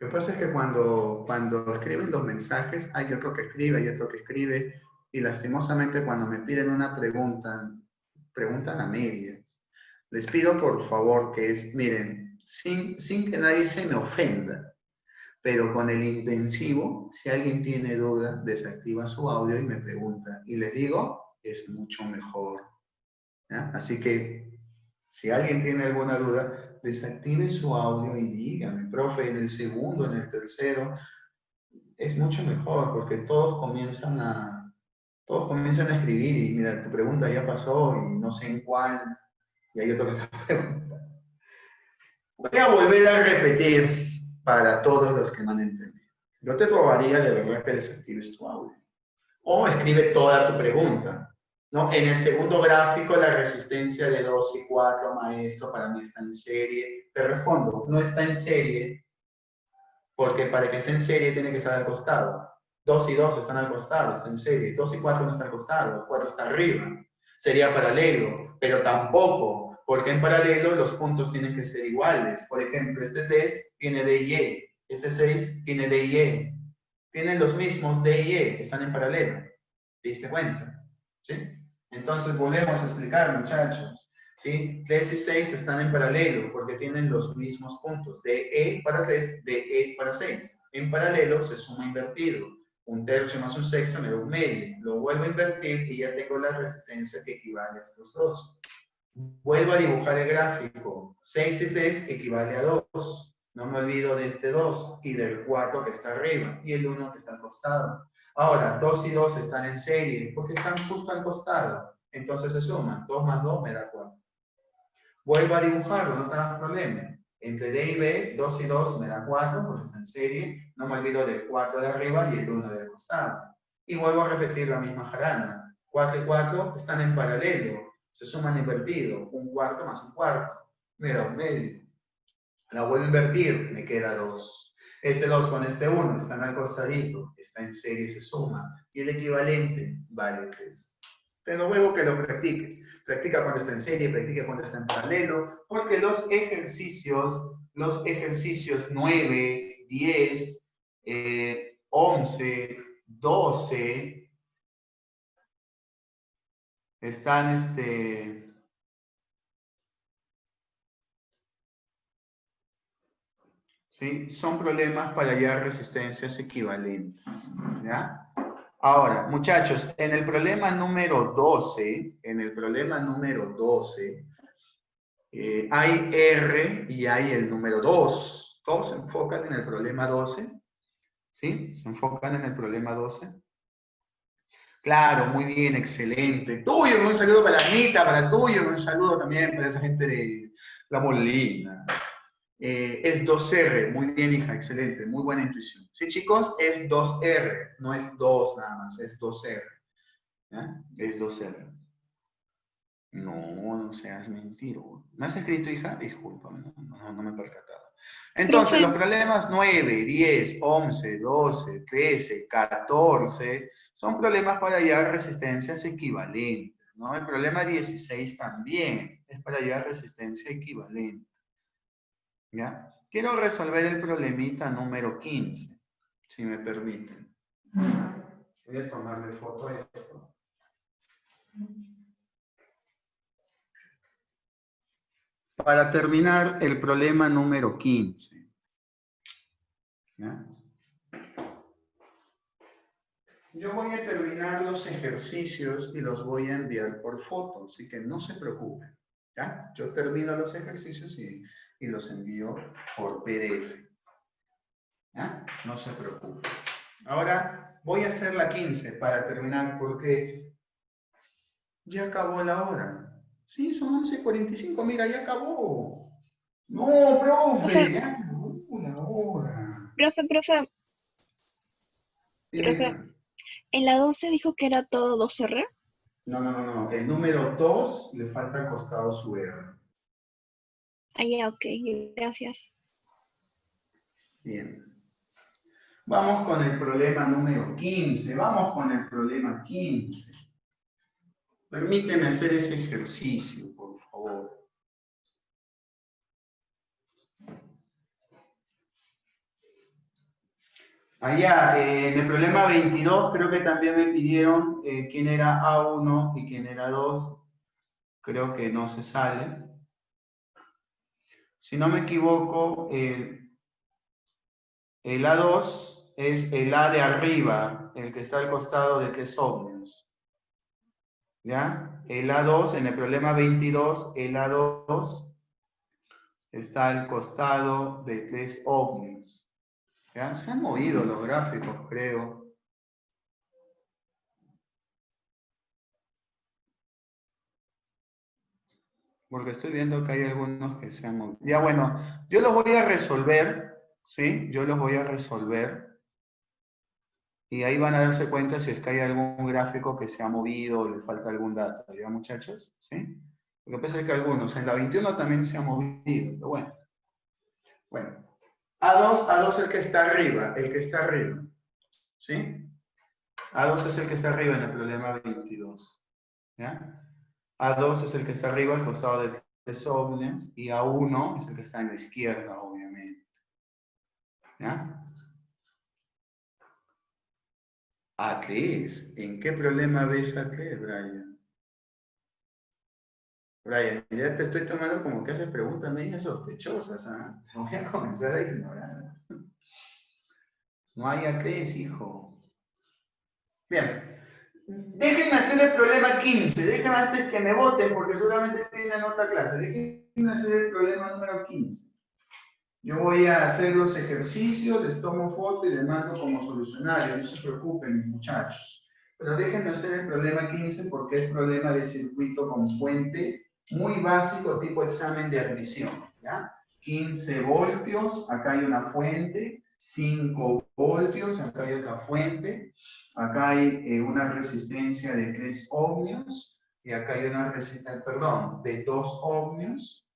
Lo que pasa es que cuando escriben los mensajes, hay otro que escribe, hay otro que escribe, y lastimosamente cuando me piden una pregunta, preguntan a medias. Les pido por favor que miren, sin que nadie se me ofenda, pero con el intensivo, si alguien tiene duda, desactiva su audio y me pregunta. Y les digo, es mucho mejor. ¿Ya? Así que, si alguien tiene alguna duda, desactive su audio y dígame, profe, en el segundo, en el tercero, es mucho mejor porque todos comienzan a escribir y mira, tu pregunta ya pasó y no sé en cuál, y hay otro que está preguntando. Voy a volver a repetir para todos los que no han entendido. Yo te rogaría de verdad que desactives tu audio. O escribe toda tu pregunta. ¿No? En el segundo gráfico, la resistencia de 2 y 4, maestro, para mí está en serie. Te respondo, no está en serie, porque para que esté en serie tiene que estar al costado. 2 y 2 están al costado, está en serie. 2 y 4 no está al costado, 4 está arriba. Sería paralelo, pero tampoco, porque en paralelo los puntos tienen que ser iguales. Por ejemplo, este 3 tiene D y E, este 6 tiene D y E. Tienen los mismos D y E, están en paralelo. ¿Te diste cuenta? ¿Sí? Entonces volvemos a explicar, muchachos. ¿Sí? 3 y 6 están en paralelo porque tienen los mismos puntos. De E para 3, de E para 6. En paralelo se suma invertido. Un tercio más un sexto me da un medio. Lo vuelvo a invertir y ya tengo la resistencia que equivale a estos dos. Vuelvo a dibujar el gráfico. 6 y 3 equivale a 2. No me olvido de este 2 y del 4 que está arriba y el 1 que está al costado. Ahora, 2 y 2 están en serie porque están justo al costado. Entonces se suman. 2 más 2 me da 4. Vuelvo a dibujarlo, no te hagas problema. Entre D y B, 2 y 2 me da 4 porque está en serie. No me olvido del 4 de arriba y el 1 del costado. Y vuelvo a repetir la misma jarana. 4 y 4 están en paralelo. Se suman invertido. Un cuarto más un cuarto. Me da un medio. La vuelvo a invertir, me queda 2. Este 2 con este 1 están al costadito, está en serie, se suma. Y el equivalente vale 3. Te lo ruego que lo practiques. Practica cuando está en serie, practica cuando está en paralelo, porque los ejercicios 9, 10, 11, 12, están ¿sí? Son problemas para hallar resistencias equivalentes. ¿Ya? Ahora, muchachos, en el problema número 12, hay R y hay el número 2. Todos se enfocan en el problema 12. ¿Sí? ¿Se enfocan en el problema 12? Claro, muy bien, excelente. Tuyo, un saludo para la Anita, para tuyo, un saludo también para esa gente de La Molina. Es 2R, muy bien, hija, excelente, muy buena intuición. Sí, chicos, es 2R, no es 2 nada más, es 2R. ¿Ya? Es 2R. No, no seas mentiroso. ¿Me has escrito, hija? Discúlpame, no me he percatado. Entonces, Profe, los problemas 9, 10, 11, 12, 13, 14 son problemas para hallar resistencias equivalentes, ¿no? El problema 16 también es para hallar resistencia equivalente. ¿Ya? Quiero resolver el problemita número 15, si me permiten. Voy a tomarle foto a esto. Para terminar el problema número 15. ¿Ya? Yo voy a terminar los ejercicios y los voy a enviar por foto, así que no se preocupen. ¿Ya? Yo termino los ejercicios y los envío por PDF. ¿Ya? No se preocupen. Ahora voy a hacer la 15 para terminar porque ya acabó la hora. Sí, son 11:45, mira, ya acabó. No, profe, ya acabó una hora. profe, Dime, hija. en la 12 dijo que era todo 2R. No. El número 2 le falta al costado su R. Ah, ya, ok, gracias. Bien. Vamos con el problema número 15. Vamos con el problema 15. Permíteme hacer ese ejercicio, por favor. Allá, en el problema 22 creo que también me pidieron quién era A1 y quién era 2. Creo que no se sale. Si no me equivoco, el A2 es el A de arriba, el que está al costado de 3 ohmios. ¿Ya? El A2, en el problema 22, el A2 está al costado de 3 ohmios. ¿Ya? Se han movido los gráficos, creo. Porque estoy viendo que hay algunos que se han movido. Ya bueno, yo los voy a resolver, ¿sí? Yo los voy a resolver. Y ahí van a darse cuenta si es que hay algún gráfico que se ha movido o le falta algún dato. ¿Ya, muchachos? ¿Sí? Lo que pasa es que algunos, en la 21 también se han movido, pero bueno. Bueno. A2 es el que está arriba, ¿sí? A2 es el que está arriba en el problema 22. ¿Ya? A2 es el que está arriba al costado de 3 ohmios y A1 es el que está en la izquierda, obviamente. ¿Ya? Atles, ¿en qué problema ves Atles, Brian? Brian, ya te estoy tomando como que haces preguntas medio sospechosas, ¿ah? Te voy a comenzar a ignorar. No hay Atles, hijo. Bien. Déjenme hacer el problema 15. Déjenme antes que me voten, porque seguramente tienen otra clase. Déjenme hacer el problema número 15. Yo voy a hacer los ejercicios, les tomo foto y les mando como solucionario. No se preocupen, mis muchachos. Pero déjenme hacer el problema 15 porque es problema de circuito con fuente muy básico, tipo examen de admisión. ¿Ya? 15 voltios, acá hay una fuente. 5 voltios, acá hay otra fuente. Acá hay una resistencia de 3 ohmios. Y acá hay una resistencia, perdón, de 2 ohmios.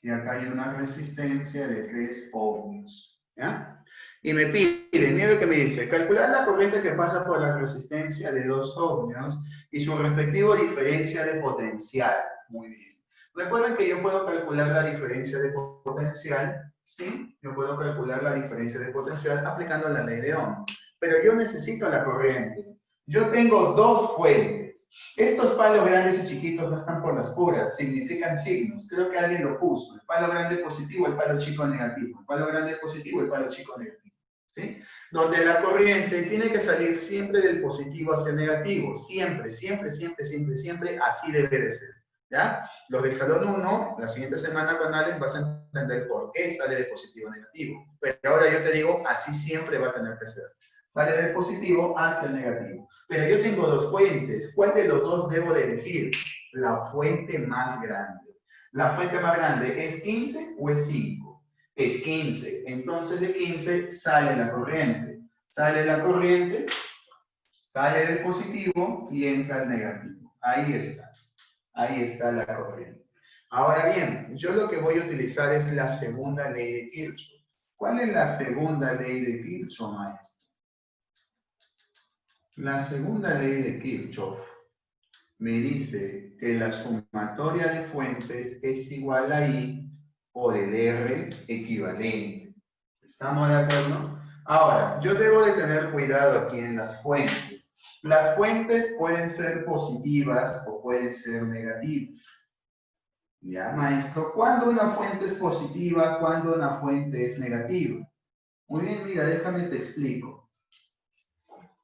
Y acá hay una resistencia de 3 ohmios. ¿Ya? Y me pide, mira lo que me dice, calcular la corriente que pasa por la resistencia de 2 ohmios y su respectivo diferencia de potencial. Muy bien. Recuerden que yo puedo calcular la diferencia de potencial, ¿sí? Yo puedo calcular la diferencia de potencial aplicando la ley de Ohm. Pero yo necesito la corriente. Yo tengo dos fuentes. Estos palos grandes y chiquitos no están por las puras, significan signos. Creo que alguien lo puso. El palo grande positivo, el palo chico negativo. El palo grande positivo, el palo chico negativo. ¿Sí? Donde la corriente tiene que salir siempre del positivo hacia el negativo. Siempre, siempre, siempre, siempre, siempre. Así debe de ser. ¿Ya? Los del salón 1, la siguiente semana con Alex vas a entender por qué sale de positivo a negativo. Pero ahora yo te digo, así siempre va a tener que ser. Sale del positivo hacia el negativo. Pero yo tengo dos fuentes. ¿Cuál de los dos debo de elegir? La fuente más grande. ¿La fuente más grande es 15 o es 5? Es 15. Entonces de 15 sale la corriente. Sale la corriente, sale del positivo y entra al negativo. Ahí está. Ahí está la corriente. Ahora bien, yo lo que voy a utilizar es la segunda ley de Kirchhoff. ¿Cuál es la segunda ley de Kirchhoff, maestro? La segunda ley de Kirchhoff me dice que la sumatoria de fuentes es igual a I por el R equivalente. ¿Estamos de acuerdo? Ahora, yo debo de tener cuidado aquí en las fuentes. Las fuentes pueden ser positivas o pueden ser negativas. Ya, maestro, ¿cuándo una fuente es positiva? ¿Cuándo una fuente es negativa? Muy bien, mira, déjame te explico.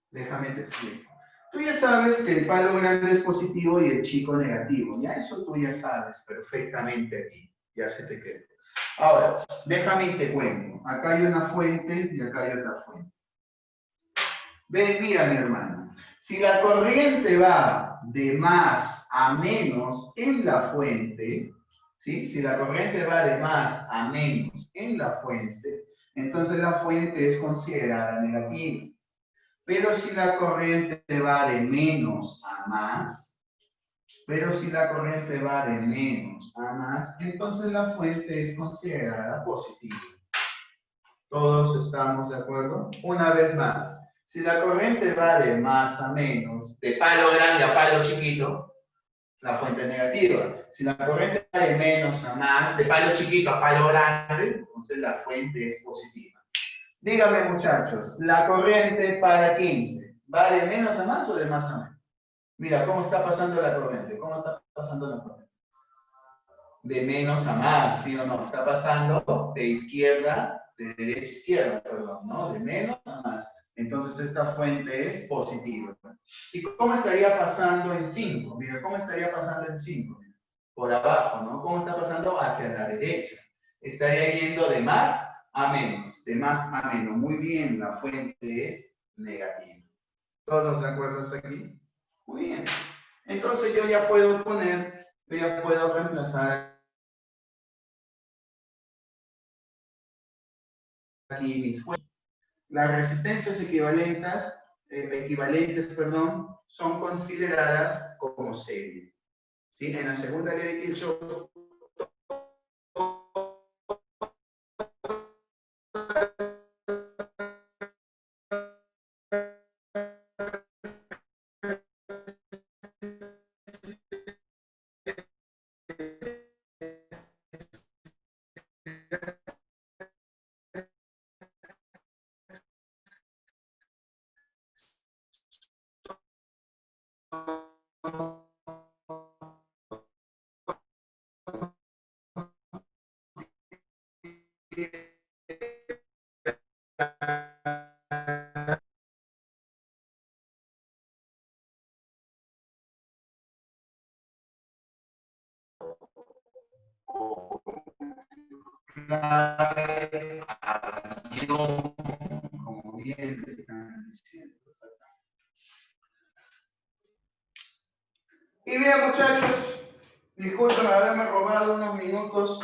Déjame te explico. Tú ya sabes que el palo grande es positivo y el chico negativo. Ya eso tú ya sabes perfectamente aquí. Ya se te quedó. Ahora, déjame y te cuento. Acá hay una fuente y acá hay otra fuente. Ven, mira mi hermano. Si la corriente va de más a menos en la fuente, ¿sí? Si la corriente va de más a menos en la fuente, entonces la fuente es considerada negativa. Pero si la corriente va de menos a más, entonces la fuente es considerada positiva. ¿Todos estamos de acuerdo? Una vez más, si la corriente va de más a menos, de palo grande a palo chiquito, la fuente es negativa. Si la corriente va de menos a más, de palo chiquito a palo grande, entonces la fuente es positiva. Díganme, muchachos, la corriente para 15, ¿va de menos a más o de más a menos? Mira, ¿cómo está pasando la corriente? ¿Cómo está pasando la corriente? De menos a más, ¿sí o no? Está pasando de derecha a izquierda, perdón, ¿no? De menos a más. Entonces esta fuente es positiva. ¿Y cómo estaría pasando en 5? Mira, ¿cómo estaría pasando en 5? Por abajo, ¿no? ¿Cómo está pasando? Hacia la derecha. Estaría yendo de más a menos, de más a menos. Muy bien, la fuente es negativa. ¿Todos de acuerdo hasta aquí? Muy bien. Entonces yo ya puedo reemplazar aquí mis fuentes. Las resistencias equivalentes, son consideradas como serie. ¿Sí? En la segunda ley de Kirchhoff, como bien están diciendo. Y bien, muchachos, disculpen haberme robado unos minutos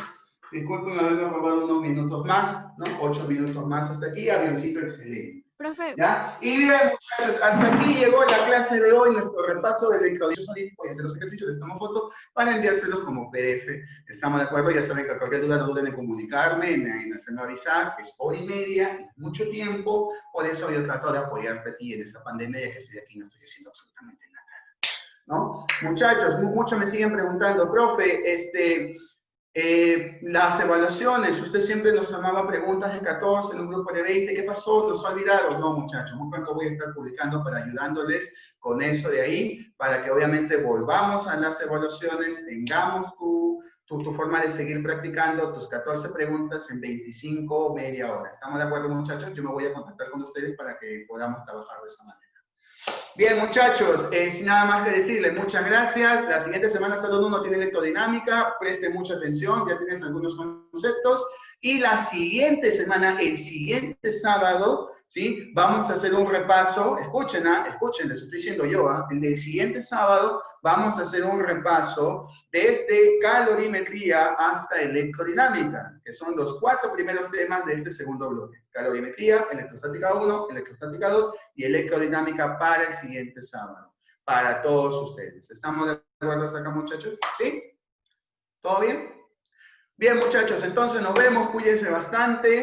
más, ¿no? 8 minutos más hasta aquí, avioncito excelente. Profe. ¿Ya? Y bien, muchachos, hasta aquí llegó la clase de hoy, nuestro repaso del electrodinámico. Voy a hacer los ejercicios, les tomo foto para enviárselos como PDF. ¿Estamos de acuerdo? Ya saben que cualquier duda no duden en comunicarme, en hacerme avisar, que es hora y media, y mucho tiempo. Por eso yo trato de apoyarte a ti en esta pandemia, ya que estoy aquí, no estoy haciendo absolutamente nada. ¿No? Muchachos, muchos me siguen preguntando, profe, las evaluaciones, usted siempre nos tomaba preguntas de 14 en un grupo de 20, ¿qué pasó? ¿Nos ha olvidado? No, muchachos, muy pronto voy a estar publicando para ayudándoles con eso de ahí, para que obviamente volvamos a las evaluaciones, tengamos tu forma de seguir practicando, tus 14 preguntas en 25, media hora. ¿Estamos de acuerdo, muchachos? Yo me voy a contactar con ustedes para que podamos trabajar de esa manera. Bien, muchachos, sin nada más que decirles, muchas gracias. La siguiente semana Salón 1 tiene electrodinamica, presten mucha atención, ya tienes algunos conceptos. Y la siguiente semana, el siguiente sábado, ¿sí? Vamos a hacer un repaso, escuchen, les estoy diciendo yo, el siguiente sábado vamos a hacer un repaso desde calorimetría hasta electrodinámica, que son los 4 primeros temas de este segundo bloque. Calorimetría, electrostática 1, electrostática 2 y electrodinámica para el siguiente sábado, para todos ustedes. ¿Estamos de acuerdo hasta acá, muchachos? ¿Sí? ¿Todo bien? Bien, muchachos, entonces nos vemos, cuídense bastante.